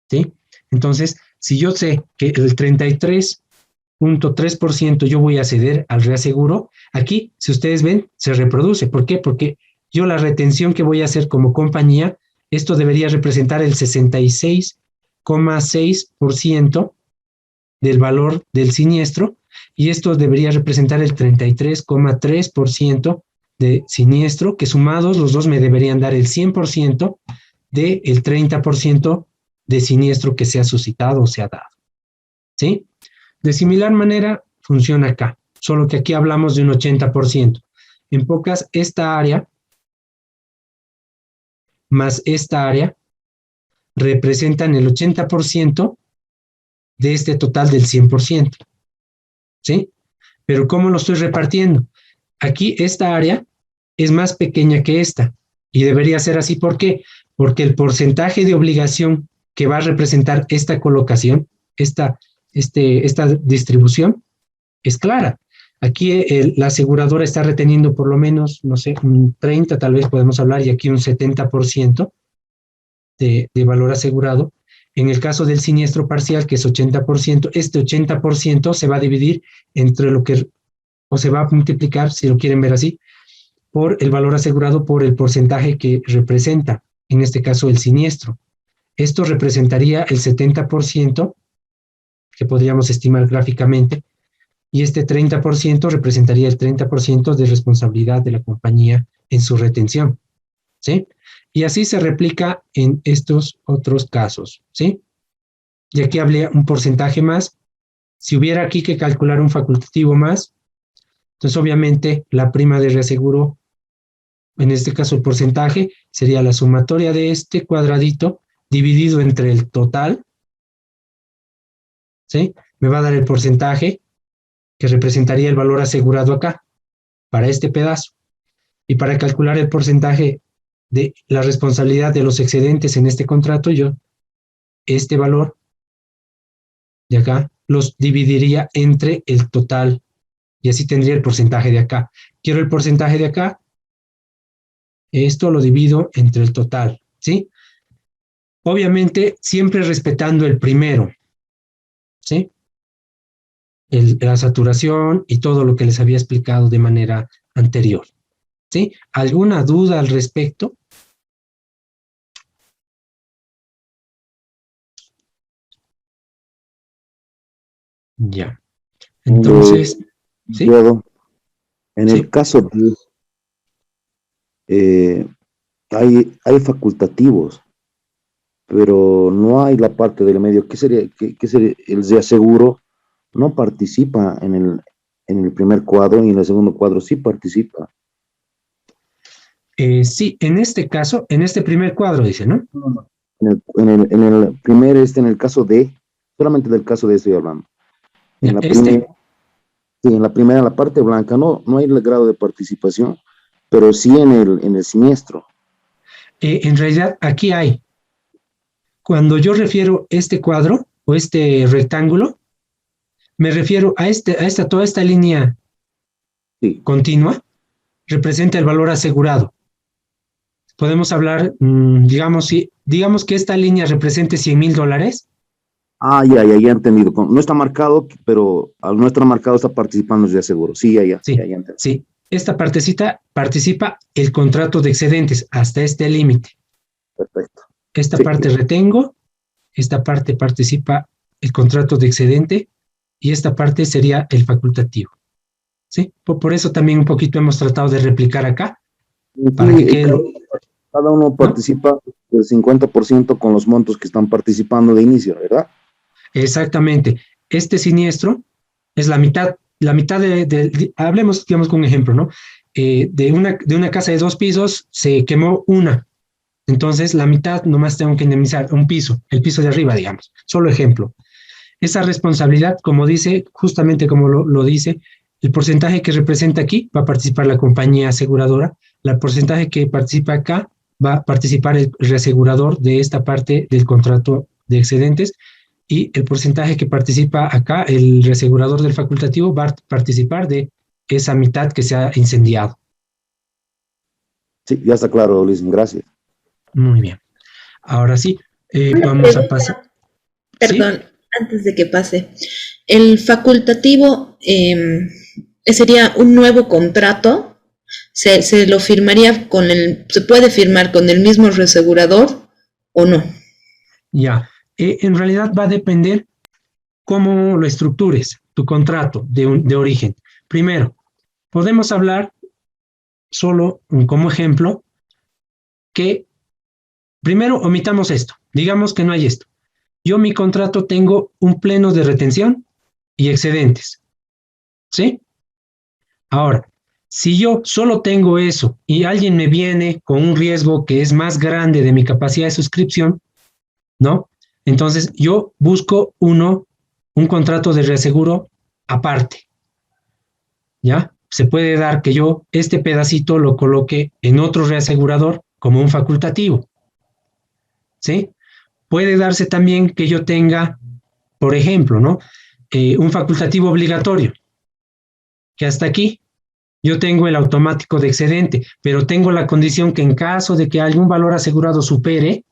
¿Sí? Entonces, si yo sé que el 33.3% yo voy a ceder al reaseguro, aquí, si ustedes ven, se reproduce. ¿Por qué? Porque yo la retención que voy a hacer como compañía, esto debería representar el 66,6% del valor del siniestro y esto debería representar el 33,3% de siniestro, que sumados los dos me deberían dar el 100% del 30% de siniestro que se ha suscitado o se ha dado. ¿Sí? De similar manera funciona acá, solo que aquí hablamos de un 80%. En pocas, esta área más esta área representan el 80% de este total del 100%. ¿Sí? Pero ¿cómo lo estoy repartiendo? Aquí esta área es más pequeña que esta y debería ser así. ¿Por qué? Porque el porcentaje de obligación que va a representar esta colocación, esta distribución, es clara. Aquí la aseguradora está reteniendo por lo menos, no sé, un 30 tal vez podemos hablar, y aquí un 70% de valor asegurado. En el caso del siniestro parcial, que es 80%, este 80% se va a dividir entre lo que, o se va a multiplicar, si lo quieren ver así, por el valor asegurado por el porcentaje que representa, en este caso el siniestro. Esto representaría el 70% que podríamos estimar gráficamente, y este 30% representaría el 30% de responsabilidad de la compañía en su retención, ¿sí? Y así se replica en estos otros casos, ¿sí? Y aquí hablé un porcentaje más. Si hubiera aquí que calcular un facultativo más, entonces obviamente la prima de reaseguro, en este caso el porcentaje, sería la sumatoria de este cuadradito dividido entre el total, ¿sí? Me va a dar el porcentaje que representaría el valor asegurado acá, para este pedazo. Y para calcular el porcentaje de la responsabilidad de los excedentes en este contrato, yo este valor de acá los dividiría entre el total y así tendría el porcentaje de acá. Quiero el porcentaje de acá, esto lo divido entre el total, ¿sí? Obviamente siempre respetando el primero, ¿sí? La saturación y todo lo que les había explicado de manera anterior, ¿sí? ¿Alguna duda al respecto? Ya. Entonces, ¿sí? Diego, en Sí. el caso de, hay facultativos, pero no hay la parte del medio. ¿Qué sería? ¿Qué sería? El reaseguro no participa en el primer cuadro y en el segundo cuadro sí participa. Sí, en este caso, en este primer cuadro dice, ¿no? En el primer, en el caso de, solamente del caso de estoy hablando. En la primera, sí, en la primera, la parte blanca, no hay el grado de participación, pero sí en el siniestro. En realidad, aquí hay. Cuando yo refiero este cuadro o este rectángulo, me refiero a toda esta línea Sí. continua, representa el valor asegurado. Podemos hablar, digamos que esta línea represente $100,000. Ah, ya entendido. No está marcado, pero al no estar marcado está participando el reaseguro. Sí, ya entendí. Sí, esta partecita participa el contrato de excedentes hasta este límite. Perfecto. Esta parte retengo, esta parte participa el contrato de excedente y esta parte sería el facultativo. ¿Sí? Por eso también un poquito hemos tratado de replicar acá. Para que cada uno participa el 50% con los montos que están participando de inicio, ¿verdad? Exactamente. Este siniestro es la mitad hablemos, digamos, con un ejemplo, ¿no? De una casa de 2 pisos se quemó una. Entonces, la mitad nomás tengo que indemnizar un piso, el piso de arriba, digamos. Solo ejemplo. Esa responsabilidad, como dice, justamente como lo dice, el porcentaje que representa aquí va a participar la compañía aseguradora, el porcentaje que participa acá va a participar el reasegurador de esta parte del contrato de excedentes, y el porcentaje que participa acá, el reasegurador del facultativo, va a participar de esa mitad que se ha incendiado. Sí, ya está claro, Luis, gracias. Muy bien. Ahora sí, Una vamos a pregunta, pasar. ¿Sí? perdón, antes de que pase. El facultativo sería un nuevo contrato. Se lo firmaría se puede firmar con el mismo reasegurador o no. Ya. En realidad va a depender cómo lo estructures, tu contrato de origen. Primero, podemos hablar solo como ejemplo que primero omitamos esto. Digamos que no hay esto. Yo mi contrato tengo un pleno de retención y excedentes. ¿Sí? Ahora, si yo solo tengo eso y alguien me viene con un riesgo que es más grande de mi capacidad de suscripción, ¿no? Entonces yo busco un contrato de reaseguro aparte, ¿ya? Se puede dar que yo este pedacito lo coloque en otro reasegurador como un facultativo, ¿sí? Puede darse también que yo tenga, por ejemplo, ¿no? Un facultativo obligatorio, que hasta aquí yo tengo el automático de excedente, pero tengo la condición que en caso de que algún valor asegurado supere,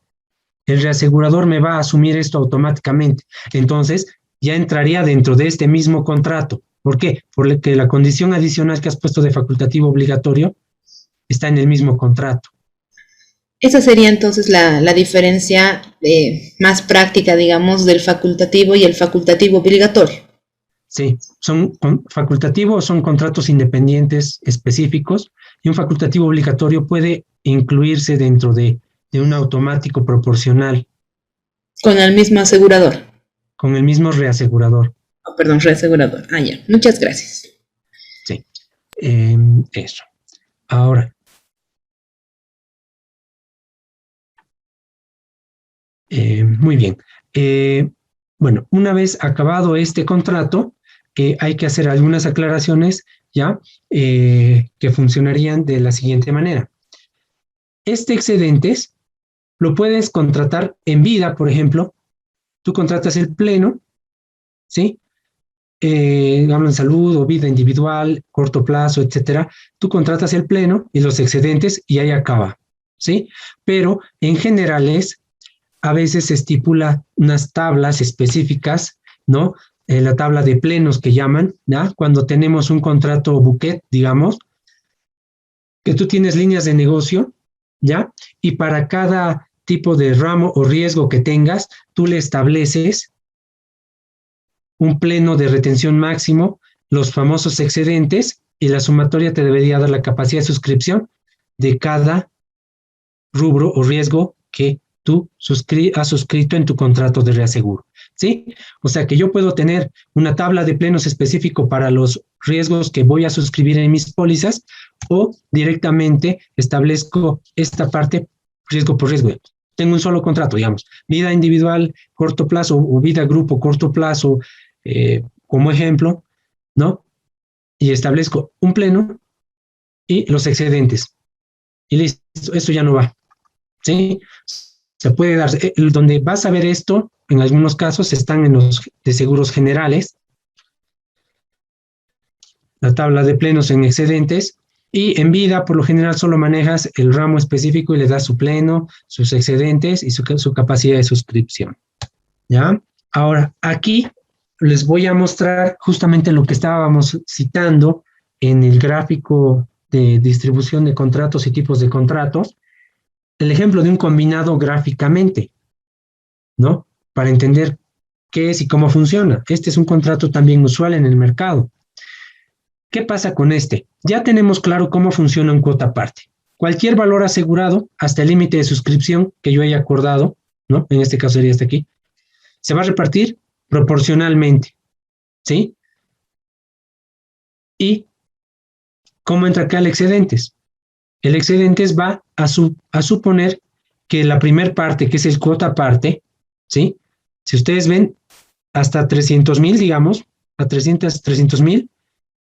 el reasegurador me va a asumir esto automáticamente. Entonces, ya entraría dentro de este mismo contrato. ¿Por qué? Porque la condición adicional que has puesto de facultativo obligatorio está en el mismo contrato. Esa sería entonces la diferencia más práctica, digamos, del facultativo y el facultativo obligatorio. Sí, son facultativos, son contratos independientes específicos, y un facultativo obligatorio puede incluirse dentro de un automático proporcional. Con el mismo asegurador. Con el mismo reasegurador. Oh, perdón, reasegurador. Ah, ya. Muchas gracias. Sí, eso. Ahora, muy bien. Bueno, una vez acabado este contrato, hay que hacer algunas aclaraciones ya que funcionarían de la siguiente manera. Este excedentes lo puedes contratar en vida, por ejemplo. Tú contratas el pleno, ¿sí? Digamos en salud o vida individual, corto plazo, etcétera. Tú contratas el pleno y los excedentes y ahí acaba, ¿sí? Pero en generales, a veces se estipula unas tablas específicas, ¿no? La tabla de plenos que llaman, ¿ya? Cuando tenemos un contrato buquet, digamos, que tú tienes líneas de negocio, ¿ya? Y para cada tipo de ramo o riesgo que tengas, tú le estableces un pleno de retención máximo, los famosos excedentes, y la sumatoria te debería dar la capacidad de suscripción de cada rubro o riesgo que tú has suscrito en tu contrato de reaseguro, ¿sí? O sea que yo puedo tener una tabla de plenos específico para los riesgos que voy a suscribir en mis pólizas, o directamente establezco esta parte riesgo por riesgo. Tengo un solo contrato, digamos, vida individual, corto plazo, o vida grupo, corto plazo, como ejemplo, ¿no? Y establezco un pleno y los excedentes. Y listo, esto ya no va, ¿sí? Se puede dar, donde vas a ver esto, en algunos casos están en los de seguros generales, la tabla de plenos en excedentes, y en vida por lo general solo manejas el ramo específico y le das su pleno, sus excedentes y su capacidad de suscripción, ¿ya? Ahora, aquí les voy a mostrar justamente lo que estábamos citando en el gráfico de distribución de contratos y tipos de contratos, el ejemplo de un combinado gráficamente, ¿no? Para entender qué es y cómo funciona. Este es un contrato también usual en el mercado. ¿Qué pasa con este? Ya tenemos claro cómo funciona un cuota parte. Cualquier valor asegurado hasta el límite de suscripción que yo haya acordado, ¿no? En este caso sería este aquí, se va a repartir proporcionalmente, ¿sí? ¿Y cómo entra acá el excedentes? El excedentes va a suponer que la primer parte, que es el cuota parte, ¿sí? Si ustedes ven, hasta 300,000, digamos, a 300,000,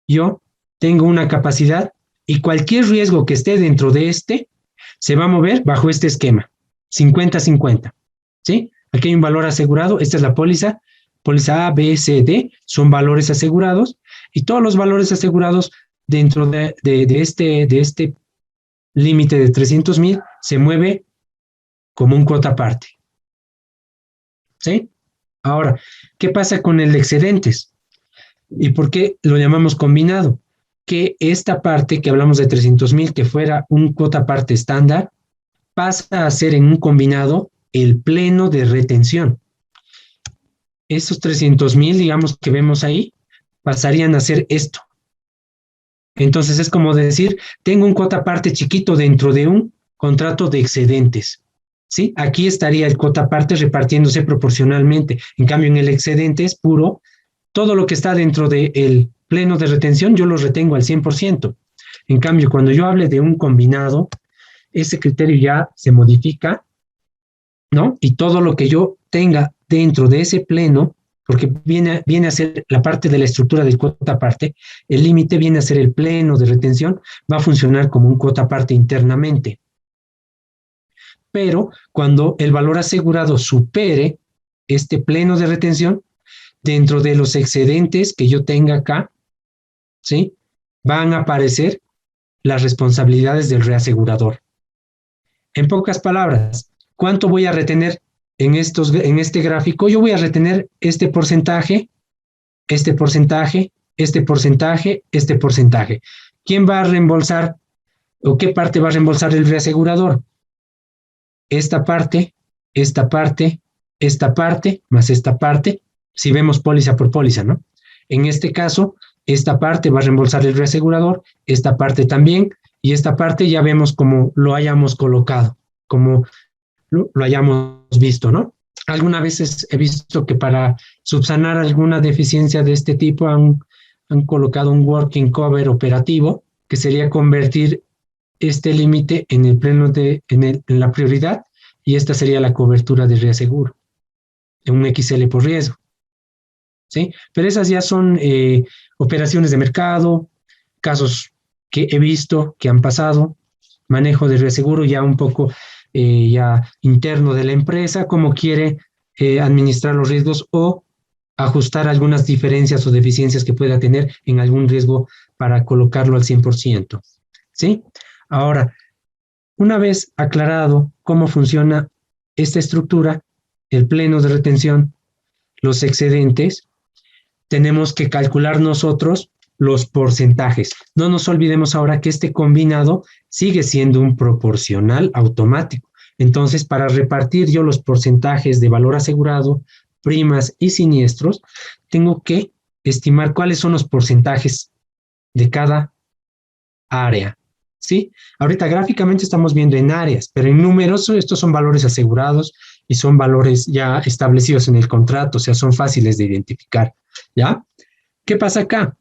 yo tengo una capacidad y cualquier riesgo que esté dentro de este se va a mover bajo este esquema, 50-50, ¿sí? Aquí hay un valor asegurado, esta es la póliza A, B, C, D, son valores asegurados, y todos los valores asegurados dentro de este límite de 300,000 se mueve como un cuota aparte, ¿sí? Ahora, ¿qué pasa con el excedentes? ¿Y por qué lo llamamos combinado? Que esta parte que hablamos de 300,000, que fuera un cuota parte estándar, pasa a ser en un combinado el pleno de retención. Esos 300,000, digamos, que vemos ahí, pasarían a ser esto. Entonces es como decir, tengo un cuota parte chiquito dentro de un contrato de excedentes, ¿sí? Aquí estaría el cuota parte repartiéndose proporcionalmente. En cambio, en el excedente es puro, todo lo que está dentro del pleno de retención, yo lo retengo al 100%. En cambio, cuando yo hable de un combinado, ese criterio ya se modifica, ¿no? Y todo lo que yo tenga dentro de ese pleno, porque viene a ser la parte de la estructura del cuota aparte, el límite viene a ser el pleno de retención, va a funcionar como un cuota aparte internamente. Pero cuando el valor asegurado supere este pleno de retención, dentro de los excedentes que yo tenga acá, ¿sí? Van a aparecer las responsabilidades del reasegurador. En pocas palabras, ¿cuánto voy a retener en este gráfico? Yo voy a retener este porcentaje, este porcentaje, este porcentaje, este porcentaje. ¿Quién va a reembolsar o qué parte va a reembolsar el reasegurador? Esta parte, esta parte, esta parte, más esta parte, si vemos póliza por póliza, ¿no? En este caso, esta parte va a reembolsar el reasegurador, esta parte también, y esta parte ya vemos cómo lo hayamos colocado, como lo hayamos visto, ¿no? Algunas veces he visto que para subsanar alguna deficiencia de este tipo han colocado un working cover operativo, que sería convertir este límite en el pleno en la prioridad, y esta sería la cobertura de reaseguro, en un XL por riesgo, ¿sí? Pero esas ya son operaciones de mercado, casos que he visto que han pasado, manejo de reaseguro ya un poco ya interno de la empresa, cómo quiere administrar los riesgos o ajustar algunas diferencias o deficiencias que pueda tener en algún riesgo para colocarlo al 100%, ¿sí? Ahora, una vez aclarado cómo funciona esta estructura, el pleno de retención, los excedentes, tenemos que calcular nosotros los porcentajes. No nos olvidemos ahora que este combinado sigue siendo un proporcional automático. Entonces, para repartir yo los porcentajes de valor asegurado, primas y siniestros, tengo que estimar cuáles son los porcentajes de cada área, ¿sí? Ahorita gráficamente estamos viendo en áreas, pero en números estos son valores asegurados y son valores ya establecidos en el contrato, o sea, son fáciles de identificar, ¿ya? ¿Qué pasa acá?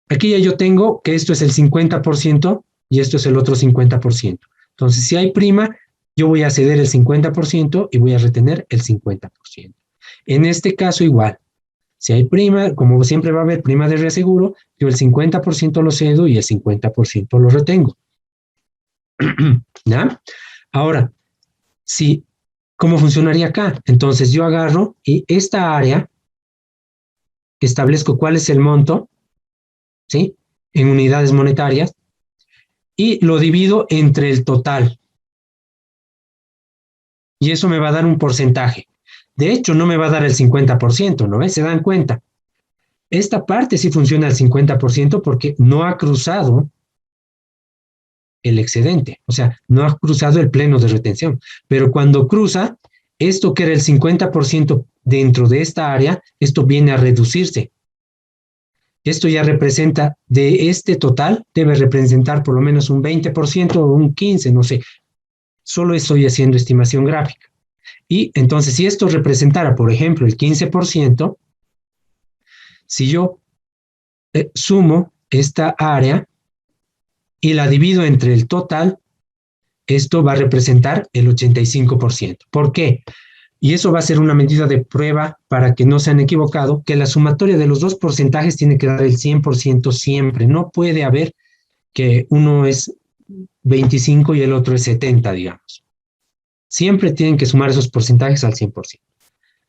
Aquí ya yo tengo que esto es el 50% y esto es el otro 50%. Entonces, si hay prima, yo voy a ceder el 50% y voy a retener el 50%. En este caso igual, si hay prima, como siempre va a haber prima de reaseguro, yo el 50% lo cedo y el 50% lo retengo. ¿Ya? Ahora, ¿cómo funcionaría acá? Entonces yo agarro y esta área, establezco cuál es el monto, ¿sí? En unidades monetarias, y lo divido entre el total. Y eso me va a dar un porcentaje. De hecho, no me va a dar el 50%, ¿no ves? ¿Se dan cuenta? Esta parte sí funciona al 50% porque no ha cruzado el excedente, o sea, no ha cruzado el pleno de retención. Pero cuando cruza, esto que era el 50% dentro de esta área, esto viene a reducirse. Esto ya representa, de este total, debe representar por lo menos un 20% o un 15%, no sé. Solo estoy haciendo estimación gráfica. Y entonces, si esto representara, por ejemplo, el 15%, si yo sumo esta área y la divido entre el total, esto va a representar el 85%. ¿Por qué? Y eso va a ser una medida de prueba para que no se han equivocado, que la sumatoria de los dos porcentajes tiene que dar el 100% siempre. No puede haber que uno es 25 y el otro es 70, digamos. Siempre tienen que sumar esos porcentajes al 100%.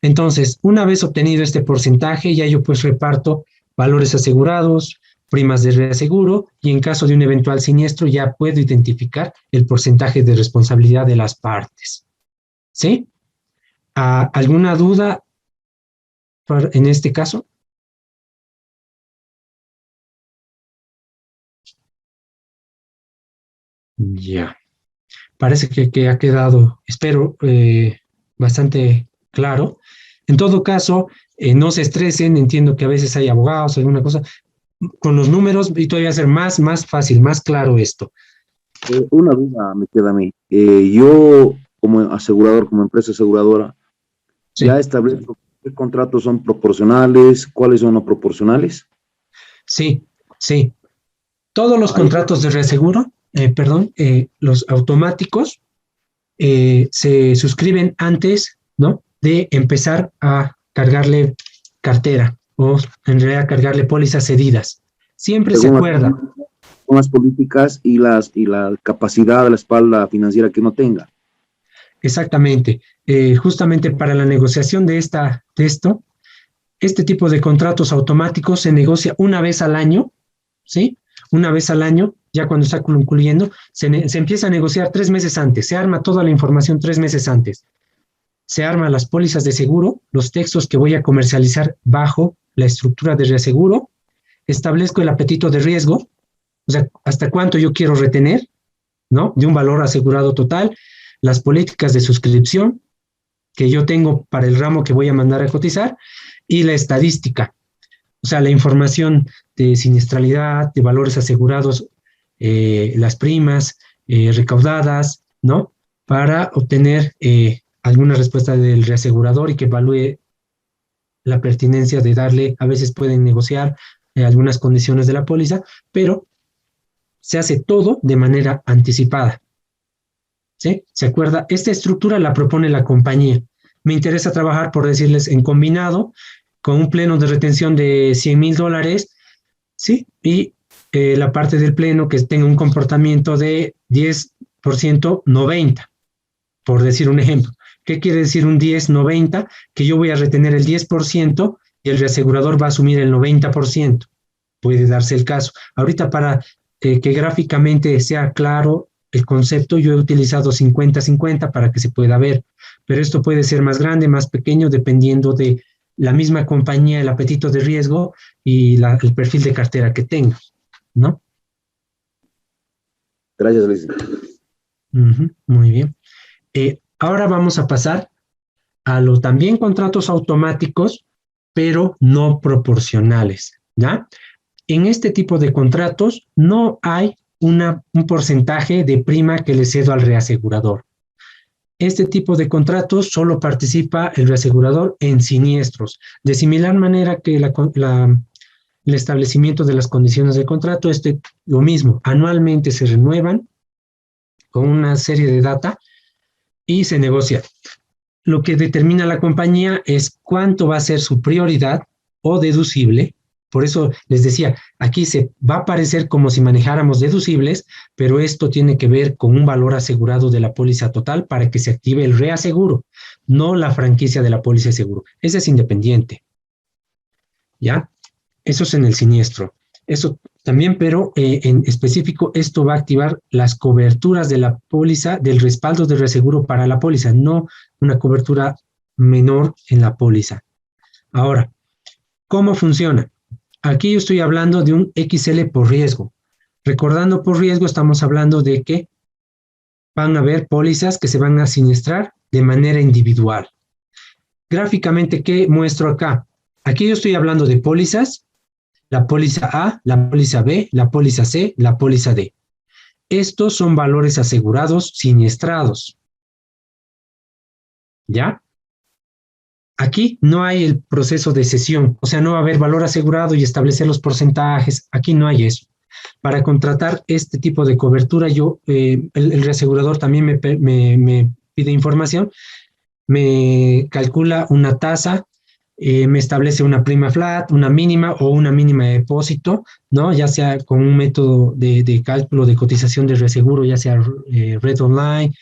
Entonces, una vez obtenido este porcentaje, ya yo pues reparto valores asegurados, primas de reaseguro, y en caso de un eventual siniestro ya puedo identificar el porcentaje de responsabilidad de las partes. ¿Sí? ¿Alguna duda en este caso? Ya. Parece que ha quedado, espero, bastante claro. En todo caso, no se estresen, entiendo que a veces hay abogados, alguna cosa, con los números y todavía ser más fácil, más claro esto. Una duda me queda a mí. Yo, como asegurador, como empresa aseguradora, Sí. ya establezco qué contratos son proporcionales, cuáles son no proporcionales. Sí, sí. Todos los Ahí. contratos de reaseguro, los automáticos, se suscriben antes, ¿no?, de empezar a cargarle cartera o en realidad cargarle pólizas cedidas. Siempre se acuerda. Con las políticas y la capacidad de la espalda financiera que uno tenga. Exactamente. Justamente para la negociación de esto, este tipo de contratos automáticos se negocia una vez al año, ¿sí? Una vez al año, ya cuando está concluyendo, se empieza a negociar 3 meses antes, se arma toda la información 3 meses antes. Se arman las pólizas de seguro, los textos que voy a comercializar bajo la estructura de reaseguro, establezco el apetito de riesgo, o sea, hasta cuánto yo quiero retener, ¿no?, de un valor asegurado total, las políticas de suscripción que yo tengo para el ramo que voy a mandar a cotizar y la estadística, o sea, la información de siniestralidad, de valores asegurados, las primas recaudadas, ¿no?, para obtener alguna respuesta del reasegurador y que evalúe la pertinencia de darle, a veces pueden negociar algunas condiciones de la póliza, pero se hace todo de manera anticipada. ¿Sí? ¿Se acuerda? Esta estructura la propone la compañía. Me interesa trabajar, por decirles, en combinado, con un pleno de retención de $100,000, ¿sí? Y la parte del pleno que tenga un comportamiento de 10%, 90%, por decir un ejemplo. ¿Qué quiere decir un 10-90? Que yo voy a retener el 10% y el reasegurador va a asumir el 90%. Puede darse el caso. Ahorita para que gráficamente sea claro el concepto, yo he utilizado 50-50 para que se pueda ver, pero esto puede ser más grande, más pequeño, dependiendo de la misma compañía, el apetito de riesgo y el perfil de cartera que tenga, ¿no? Gracias, Luis. Muy bien. Ahora vamos a pasar a los también contratos automáticos, pero no proporcionales, ¿ya? En este tipo de contratos no hay un porcentaje de prima que le cedo al reasegurador. Este tipo de contratos solo participa el reasegurador en siniestros, de similar manera que el establecimiento de las condiciones de contrato, lo mismo, anualmente se renuevan con una serie de data y se negocia. Lo que determina la compañía es cuánto va a ser su prioridad o deducible. Por eso les decía, aquí se va a parecer como si manejáramos deducibles, pero esto tiene que ver con un valor asegurado de la póliza total para que se active el reaseguro, no la franquicia de la póliza de seguro. Ese es independiente. ¿Ya? Eso es en el siniestro. Eso también, pero en específico, esto va a activar las coberturas de la póliza, del respaldo de reaseguro para la póliza, no una cobertura menor en la póliza. Ahora, ¿cómo funciona? Aquí yo estoy hablando de un XL por riesgo. Recordando por riesgo, estamos hablando de que van a haber pólizas que se van a siniestrar de manera individual. Gráficamente, ¿qué muestro acá? Aquí yo estoy hablando de pólizas, la póliza A, la póliza B, la póliza C, la póliza D. Estos son valores asegurados siniestrados. ¿Ya? Aquí no hay el proceso de cesión, o sea, no va a haber valor asegurado y establecer los porcentajes, aquí no hay eso. Para contratar este tipo de cobertura, el reasegurador también me pide información me calcula una tasa, me establece una prima flat, una mínima o una mínima de depósito, ¿no? Ya sea con un método de cálculo de cotización de reaseguro, ya sea Red Online,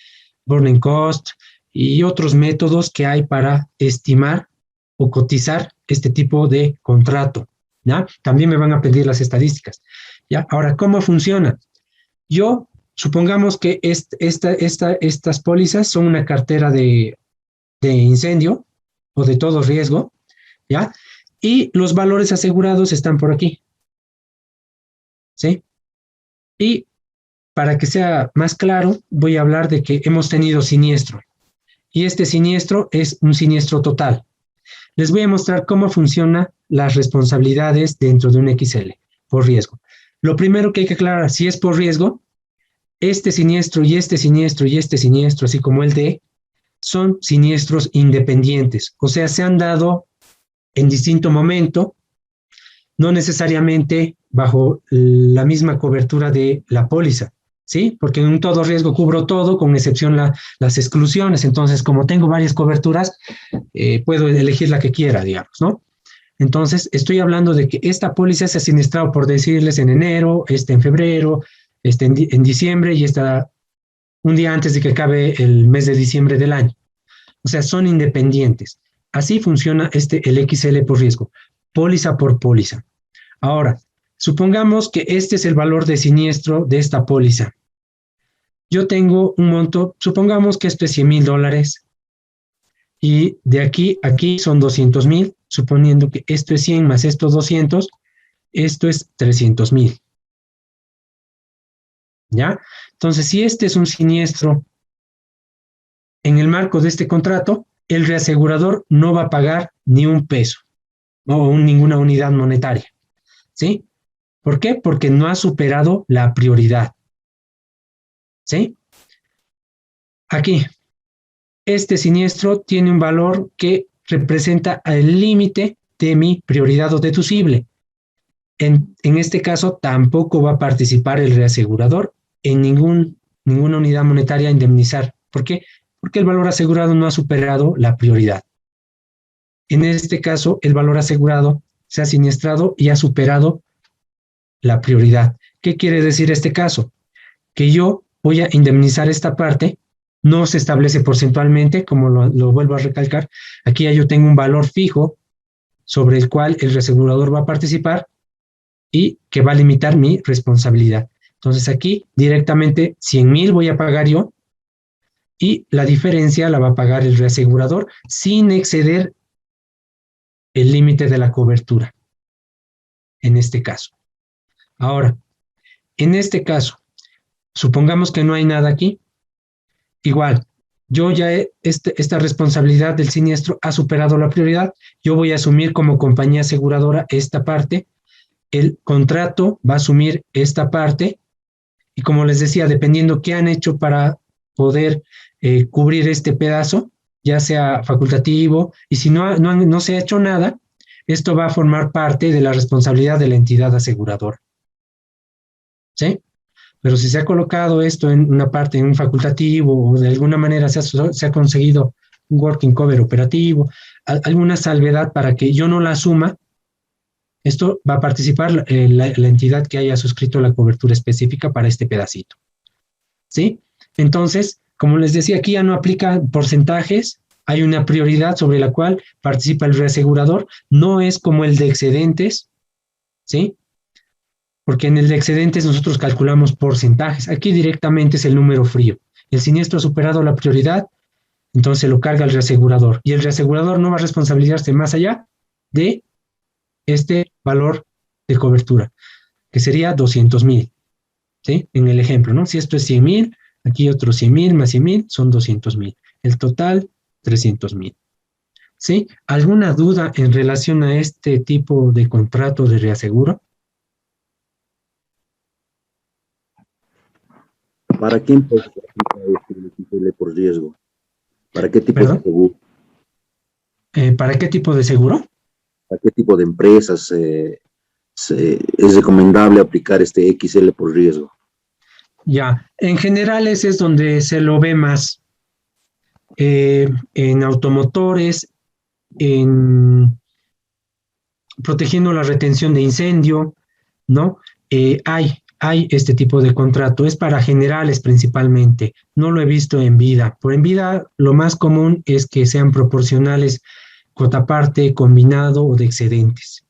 Burning Cost y otros métodos que hay para estimar o cotizar este tipo de contrato, ¿ya? También me van a pedir las estadísticas, ¿ya? Ahora, ¿cómo funciona? Yo, supongamos que estas pólizas son una cartera de incendio o de todo riesgo, ¿ya? Y los valores asegurados están por aquí, ¿sí? Y para que sea más claro, voy a hablar de que hemos tenido siniestro. Y este siniestro es un siniestro total. Les voy a mostrar cómo funcionan las responsabilidades dentro de un XL por riesgo. Lo primero que hay que aclarar, si es por riesgo, este siniestro y este siniestro y este siniestro, así como el D, son siniestros independientes. O sea, se han dado en distinto momento, no necesariamente bajo la misma cobertura de la póliza, ¿sí? Porque en un todo riesgo cubro todo, con excepción las exclusiones. Entonces, como tengo varias coberturas, puedo elegir la que quiera, digamos, ¿no? Entonces, estoy hablando de que esta póliza se ha siniestrado, por decirles, en enero, en febrero, en diciembre y esta un día antes de que acabe el mes de diciembre del año. O sea, son independientes. Así funciona el XL por riesgo, póliza por póliza. Ahora, supongamos que este es el valor de siniestro de esta póliza. Yo tengo un monto, supongamos que esto es $100,000 y de aquí a aquí son 200,000, suponiendo que esto es 100 más esto 200, esto es 300,000. ¿Ya? Entonces, si este es un siniestro en el marco de este contrato, el reasegurador no va a pagar ni un peso o ninguna unidad monetaria. ¿Sí? ¿Por qué? Porque no ha superado la prioridad. ¿Sí? Aquí, este siniestro tiene un valor que representa el límite de mi prioridad o deducible. En este caso, tampoco va a participar el reasegurador en ninguna unidad monetaria a indemnizar. ¿Por qué? Porque el valor asegurado no ha superado la prioridad. En este caso, el valor asegurado se ha siniestrado y ha superado la prioridad. ¿Qué quiere decir este caso? Que yo voy a indemnizar esta parte, no se establece porcentualmente, como lo vuelvo a recalcar. Aquí ya yo tengo un valor fijo sobre el cual el reasegurador va a participar y que va a limitar mi responsabilidad. Entonces aquí directamente 100,000 voy a pagar yo y la diferencia la va a pagar el reasegurador sin exceder el límite de la cobertura, en este caso. Ahora, en este caso, supongamos que no hay nada aquí, igual, yo ya esta responsabilidad del siniestro ha superado la prioridad, yo voy a asumir como compañía aseguradora esta parte, el contrato va a asumir esta parte, y como les decía, dependiendo qué han hecho para poder cubrir este pedazo, ya sea facultativo, y si no se ha hecho nada, esto va a formar parte de la responsabilidad de la entidad aseguradora. ¿Sí? Pero si se ha colocado esto en una parte, en un facultativo, o de alguna manera se ha conseguido un working cover operativo, alguna salvedad para que yo no la asuma, esto va a participar la entidad que haya suscrito la cobertura específica para este pedacito. ¿Sí? Entonces, como les decía, aquí ya no aplica porcentajes, hay una prioridad sobre la cual participa el reasegurador, no es como el de excedentes, ¿sí? Porque en el de excedentes nosotros calculamos porcentajes, aquí directamente es el número frío. El siniestro ha superado la prioridad, entonces lo carga el reasegurador, y el reasegurador no va a responsabilizarse más allá de este valor de cobertura, que sería 200,000, ¿sí? En el ejemplo, ¿no? Si esto es 100,000, aquí otros 100,000 más 100,000 son 200,000. El total, 300,000. ¿Sí? ¿Alguna duda en relación a este tipo de contrato de reaseguro? ¿Para qué empresa aplica este XL por riesgo? ¿Para qué tipo ¿Perdón? de seguro? ¿Para qué tipo de seguro? ¿Para qué tipo de empresas es recomendable aplicar este XL por riesgo? Ya, en general ese es donde se lo ve más. en automotores, en protegiendo la retención de incendio, ¿no? Hay este tipo de contrato, es para generales principalmente, no lo he visto en vida. Por en vida lo más común es que sean proporcionales, cuota parte, combinado o de excedentes.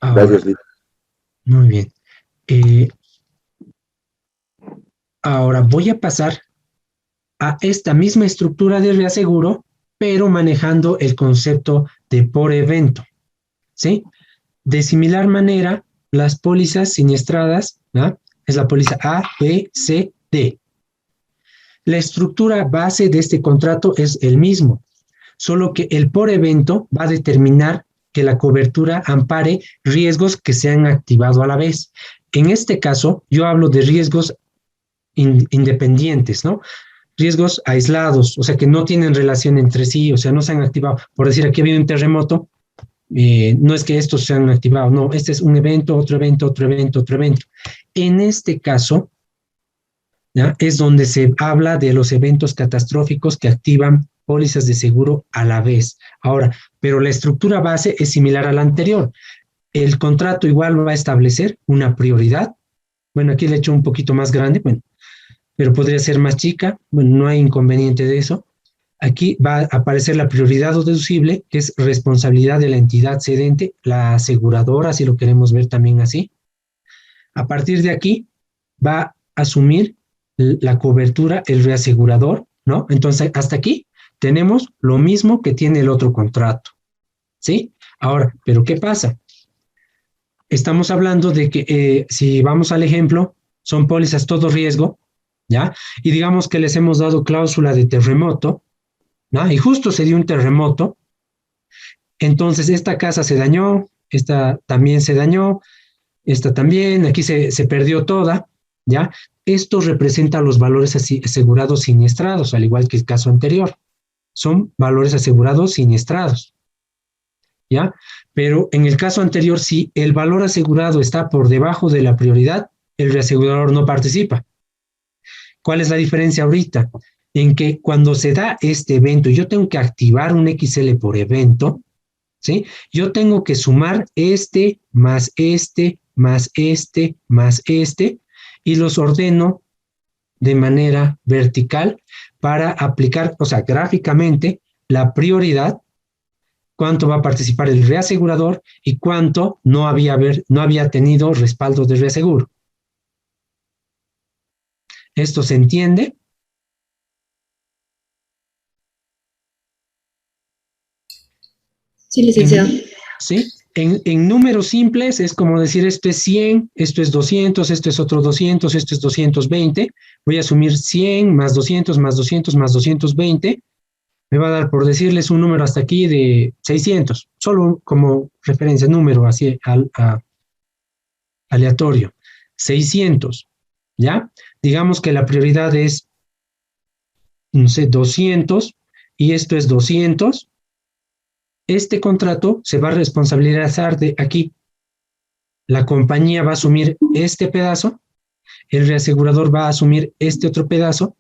Ahora, Gracias, Lito. muy bien. Ahora voy a pasar a esta misma estructura de reaseguro, pero manejando el concepto de por evento, ¿sí? De similar manera, las pólizas siniestradas, ¿no? Es la póliza A, B, C, D. La estructura base de este contrato es el mismo, solo que el por evento va a determinar que la cobertura ampare riesgos que se han activado a la vez. En este caso, yo hablo de riesgos independientes, ¿no? Riesgos aislados, o sea, que no tienen relación entre sí, o sea, no se han activado. Por decir, aquí ha habido un terremoto, no es que estos se han activado, no, este es un evento, otro evento, otro evento, otro evento. En este caso, ¿ya? Es donde se habla de los eventos catastróficos que activan pólizas de seguro a la vez. Ahora, pero la estructura base es similar a la anterior. El contrato igual va a establecer una prioridad. Bueno, aquí le he hecho un poquito más grande, bueno, pero podría ser más chica. Bueno, no hay inconveniente de eso. Aquí va a aparecer la prioridad o deducible, que es responsabilidad de la entidad cedente, la aseguradora, si lo queremos ver también así. A partir de aquí, va a asumir la cobertura el reasegurador, ¿no? Entonces, hasta aquí tenemos lo mismo que tiene el otro contrato, ¿sí? Ahora, ¿pero qué pasa? Estamos hablando de que, si vamos al ejemplo, son pólizas todo riesgo, ¿ya? Y digamos que les hemos dado cláusula de terremoto, ¿no? Y justo se dio un terremoto, entonces esta casa se dañó, esta también se dañó, esta también, aquí se perdió toda, ¿ya? Esto representa los valores asegurados siniestrados, al igual que el caso anterior. Son valores asegurados siniestrados, ¿ya? Pero en el caso anterior, si el valor asegurado está por debajo de la prioridad, el reasegurador no participa. ¿Cuál es la diferencia ahorita? En que cuando se da este evento, yo tengo que activar un XL por evento, ¿sí? Yo tengo que sumar este, más este, más este, más este, y los ordeno de manera vertical para aplicar, o sea, gráficamente, la prioridad, cuánto va a participar el reasegurador y cuánto no había tenido respaldo de reaseguro. ¿Esto se entiende? Sí, licenciado. ¿Sí? En números simples es como decir, esto es 100, esto es 200, esto es otro 200, esto es 220. Voy a asumir 100 más 200 más 200 más 220. Me va a dar, por decirles, un número hasta aquí de 600. Solo como referencia, número así aleatorio. 600, ¿ya? Digamos que la prioridad es, no sé, 200 y esto es 200. Este contrato se va a responsabilizar de aquí. La compañía va a asumir este pedazo, el reasegurador va a asumir este otro pedazo,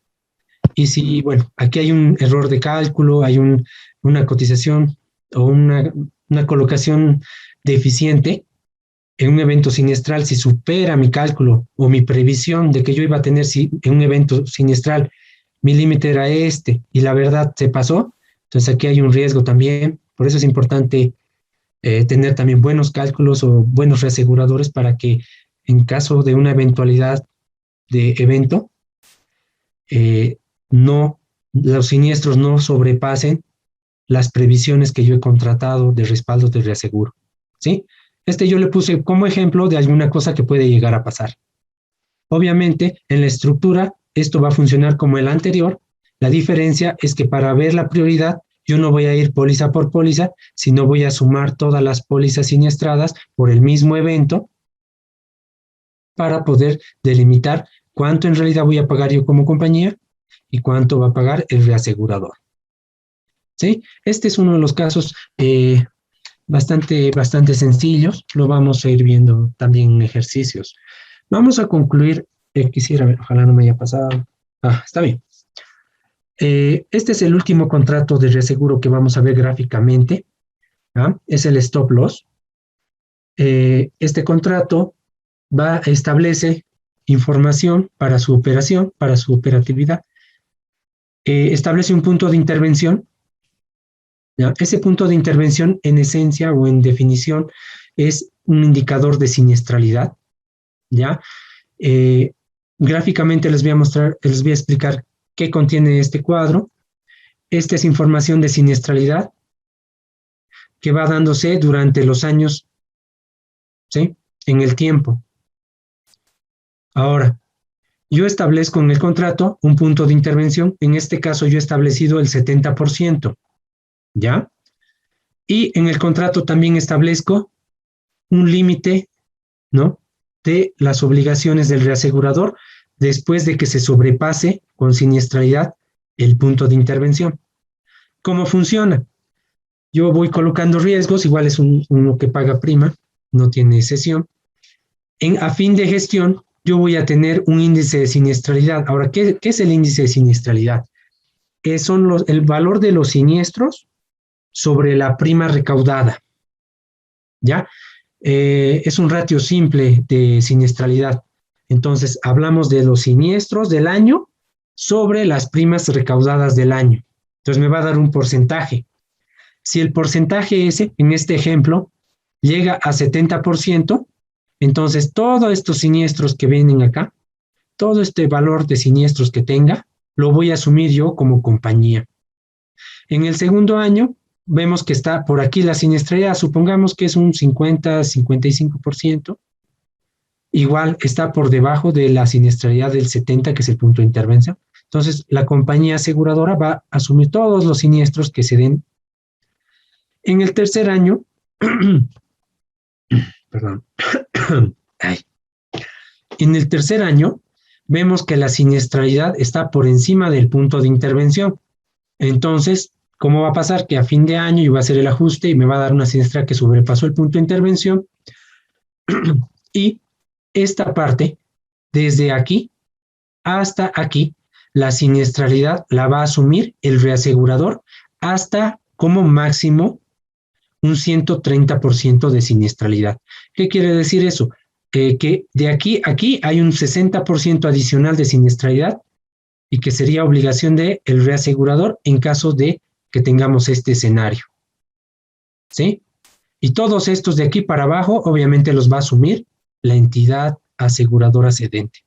y si, bueno, aquí hay un error de cálculo, hay una cotización o una colocación deficiente en un evento siniestral, si supera mi cálculo o mi previsión de que yo iba a tener en un evento siniestral, mi límite era este, y la verdad se pasó, entonces aquí hay un riesgo también. Por eso es importante tener también buenos cálculos o buenos reaseguradores para que en caso de una eventualidad de evento, los siniestros no sobrepasen las previsiones que yo he contratado de respaldo de reaseguro, ¿sí? Yo le puse como ejemplo de alguna cosa que puede llegar a pasar. Obviamente, en la estructura, esto va a funcionar como el anterior. La diferencia es que para ver la prioridad, yo no voy a ir póliza por póliza, sino voy a sumar todas las pólizas siniestradas por el mismo evento para poder delimitar cuánto en realidad voy a pagar yo como compañía y cuánto va a pagar el reasegurador. ¿Sí? Este es uno de los casos bastante sencillos. Lo vamos a ir viendo también en ejercicios. Vamos a concluir quisiera ver, ojalá no me haya pasado. Está bien. Este es el último contrato de reaseguro que vamos a ver gráficamente. Es el stop loss. Este contrato establece información para su operación, para su operatividad. Establece un punto de intervención. ¿Ya? Ese punto de intervención, en esencia o en definición, es un indicador de siniestralidad. ¿Ya? Gráficamente les voy a mostrar, les voy a explicar qué contiene este cuadro. Esta es información de siniestralidad que va dándose durante los años, ¿sí? En el tiempo. Ahora, yo establezco en el contrato un punto de intervención. En este caso yo he establecido el 70%. ¿Ya? Y en el contrato también establezco un límite, ¿no?, de las obligaciones del reasegurador después de que se sobrepase con siniestralidad el punto de intervención. ¿Cómo funciona? Yo voy colocando riesgos, igual es uno que paga prima, no tiene cesión. A fin de gestión, yo voy a tener un índice de siniestralidad. Ahora, ¿qué es el índice de siniestralidad? Son el valor de los siniestros sobre la prima recaudada. ¿Ya? Es un ratio simple de siniestralidad. Entonces, hablamos de los siniestros del año sobre las primas recaudadas del año. Entonces, me va a dar un porcentaje. Si el porcentaje ese, en este ejemplo, llega a 70%, entonces todos estos siniestros que vienen acá, todo este valor de siniestros que tenga, lo voy a asumir yo como compañía. En el segundo año, vemos que está por aquí la siniestralidad, supongamos que es un 50-55%, igual está por debajo de la siniestralidad del 70%, que es el punto de intervención. Entonces, la compañía aseguradora va a asumir todos los siniestros que se den. En el tercer año, perdón, en el tercer año, vemos que la siniestralidad está por encima del punto de intervención. Entonces, ¿cómo va a pasar? Que a fin de año yo voy a hacer el ajuste y me va a dar una siniestra que sobrepasó el punto de intervención. Y esta parte, desde aquí hasta aquí, la siniestralidad la va a asumir el reasegurador hasta como máximo un 130% de siniestralidad. ¿Qué quiere decir eso? Que de aquí a aquí hay un 60% adicional de siniestralidad y que sería obligación del reasegurador en caso de que tengamos este escenario. ¿Sí? Y todos estos de aquí para abajo, obviamente los va a asumir la entidad aseguradora cedente.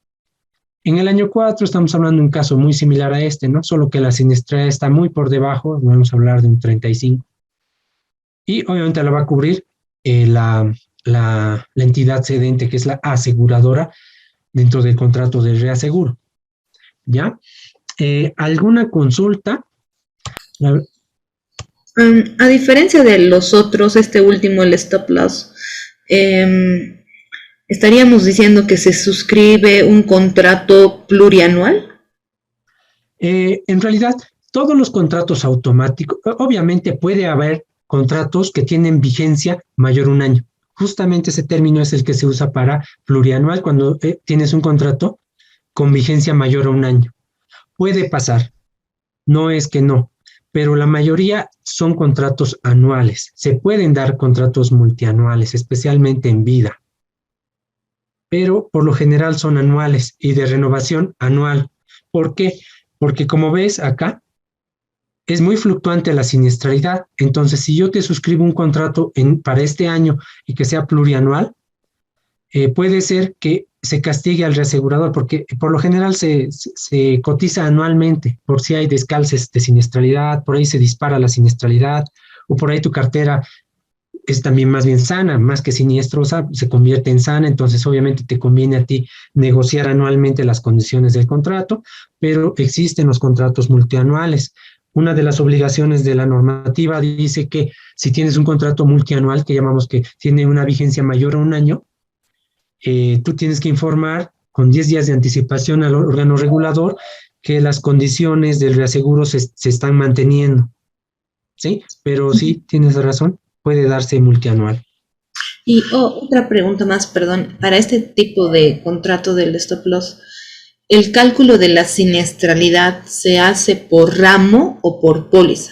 En el año 4 estamos hablando de un caso muy similar a este, ¿no? Solo que la siniestralidad está muy por debajo, vamos a hablar de un 35%. Y obviamente la va a cubrir la entidad cedente, que es la aseguradora dentro del contrato de reaseguro. ¿Ya? ¿Alguna consulta? A diferencia de los otros, este último, el stop loss, ¿estaríamos diciendo que se suscribe un contrato plurianual? En realidad, todos los contratos automáticos, obviamente puede haber contratos que tienen vigencia mayor a un año. Justamente ese término es el que se usa para plurianual, cuando tienes un contrato con vigencia mayor a un año. Puede pasar, no es que no, pero la mayoría son contratos anuales. Se pueden dar contratos multianuales, especialmente en vida, pero por lo general son anuales y de renovación anual. ¿Por qué? Porque como ves acá, es muy fluctuante la siniestralidad. Entonces, si yo te suscribo un contrato para este año y que sea plurianual, puede ser que se castigue al reasegurador, porque por lo general se cotiza anualmente por si hay descalces de siniestralidad, por ahí se dispara la siniestralidad, o por ahí tu cartera es también más bien sana, más que siniestrosa, se convierte en sana. Entonces obviamente te conviene a ti negociar anualmente las condiciones del contrato, pero existen los contratos multianuales. Una de las obligaciones de la normativa dice que si tienes un contrato multianual, que llamamos que tiene una vigencia mayor a un año, tú tienes que informar con 10 días de anticipación al órgano regulador que las condiciones del reaseguro se están manteniendo. ¿Sí? Pero sí, tienes razón, puede darse multianual. Y otra pregunta más, perdón, para este tipo de contrato del stop loss, ¿El cálculo de la siniestralidad se hace por ramo o por póliza?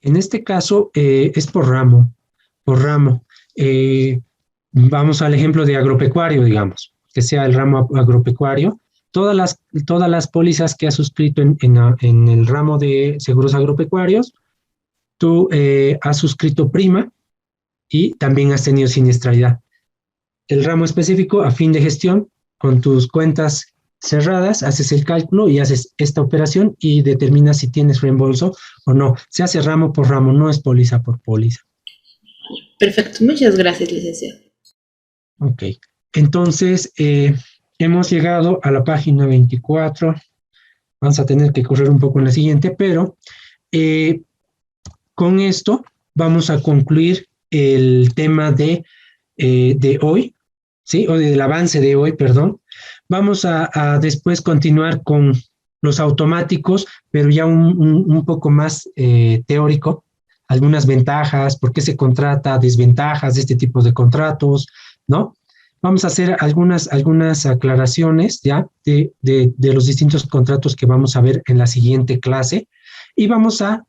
En este caso es por ramo, por ramo. Vamos al ejemplo de agropecuario, digamos, que sea el ramo agropecuario. Todas las pólizas que has suscrito en el ramo de seguros agropecuarios, tú has suscrito prima y también has tenido siniestralidad. El ramo específico, a fin de gestión, con tus cuentas cerradas, haces el cálculo y haces esta operación y determinas si tienes reembolso o no. Se hace ramo por ramo, no es póliza por póliza. Perfecto, muchas gracias, licenciado. Ok, entonces hemos llegado a la página 24. Vamos a tener que correr un poco en la siguiente, pero con esto vamos a concluir el tema de hoy, ¿sí? O del avance de hoy, perdón. Vamos a después continuar con los automáticos, pero ya un poco más teórico, algunas ventajas, por qué se contrata, desventajas de este tipo de contratos, ¿no? Vamos a hacer algunas aclaraciones ya de los distintos contratos que vamos a ver en la siguiente clase y vamos a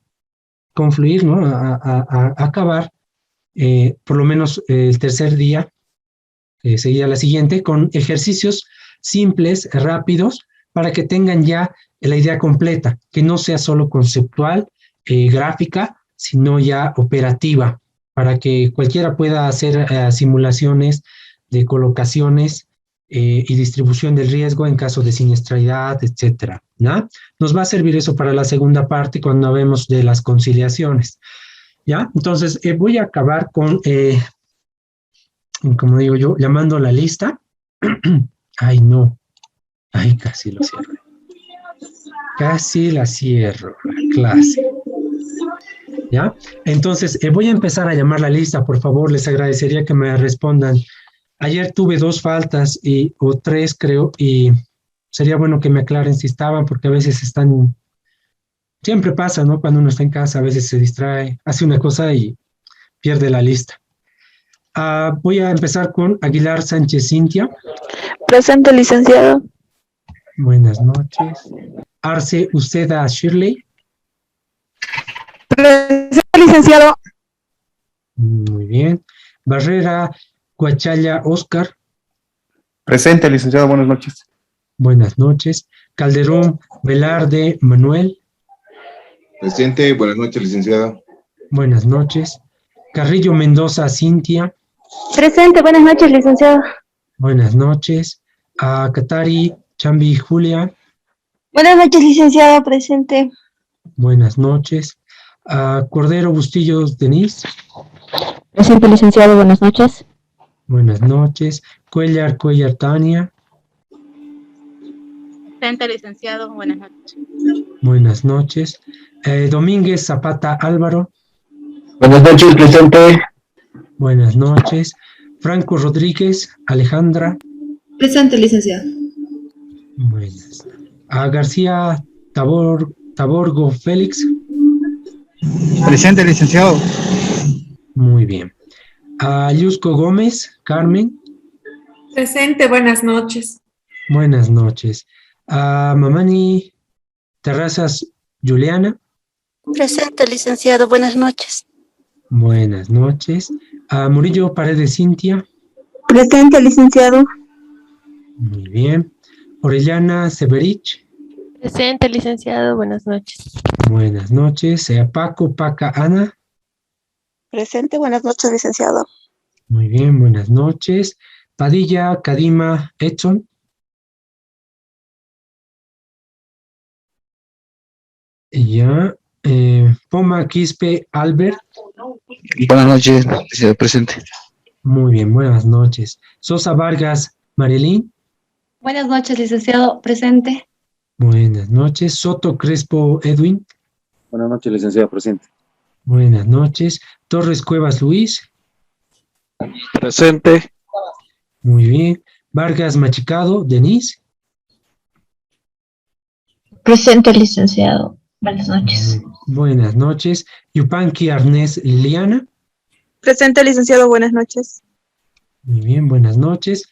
confluir, ¿no? A acabar por lo menos el tercer día, sería la siguiente, con ejercicios simples, rápidos, para que tengan ya la idea completa, que no sea solo conceptual, gráfica, sino ya operativa, para que cualquiera pueda hacer simulaciones de colocaciones y distribución del riesgo en caso de siniestralidad, etcétera, ¿no? Nos va a servir eso para la segunda parte cuando hablemos de las conciliaciones, ¿ya? Entonces, voy a acabar con, como digo yo, llamando la lista. Ay, no. Ay, casi lo cierro. Casi la cierro, la clase. ¿Ya? Entonces, voy a empezar a llamar la lista, por favor, les agradecería que me respondan. Ayer tuve 2 faltas o 3, creo, y sería bueno que me aclaren si estaban, porque a veces están, siempre pasa, ¿no? Cuando uno está en casa, a veces se distrae, hace una cosa y pierde la lista. Voy a empezar con Aguilar Sánchez Cintia. Presente, licenciado. Buenas noches. Arce Uceda Shirley. Presente, licenciado. Muy bien. Barrera Guachalla Oscar. Presente, licenciado, buenas noches. Buenas noches. Calderón Velarde Manuel. Presente, buenas noches, licenciado. Buenas noches. Carrillo Mendoza Cintia. Presente, buenas noches, licenciado. Buenas noches. Katari Chambi Julia. Buenas noches, licenciado. Presente. Buenas noches. Cordero Bustillos Denise. Presente, licenciado. Buenas noches. Buenas noches. Cuellar Tania. Presente, licenciado. Buenas noches. Buenas noches. Domínguez Zapata Álvaro. Buenas noches, presente. Buenas noches. Franco Rodríguez Alejandra. Presente, licenciado. Buenas. García Taborgo Félix. Presente, licenciado. Muy bien. Yusco Gómez Carmen. Presente, buenas noches. Buenas noches. Mamani Terrazas Juliana. Presente, licenciado. Buenas noches. Buenas noches. Murillo Paredes Cintia. Presente, licenciado. Muy bien. Orellana Severich. Presente, licenciado. Buenas noches. Buenas noches. Paco Paca Ana. Presente, buenas noches, licenciado. Muy bien, buenas noches. Padilla Kadima Edson. Ya. Poma Quispe Albert. Buenas noches, licenciado, presente. Muy bien, buenas noches. Sosa Vargas Marilyn. Buenas noches, licenciado. Presente. Buenas noches. Soto Crespo Edwin. Buenas noches, licenciado, presente. Buenas noches. Torres Cuevas Luis. Presente. Muy bien. Vargas Machicado Denise. Presente, licenciado. Buenas noches. Buenas noches. Yupanqui Arnés Liliana. Presente, licenciado. Buenas noches. Muy bien, buenas noches.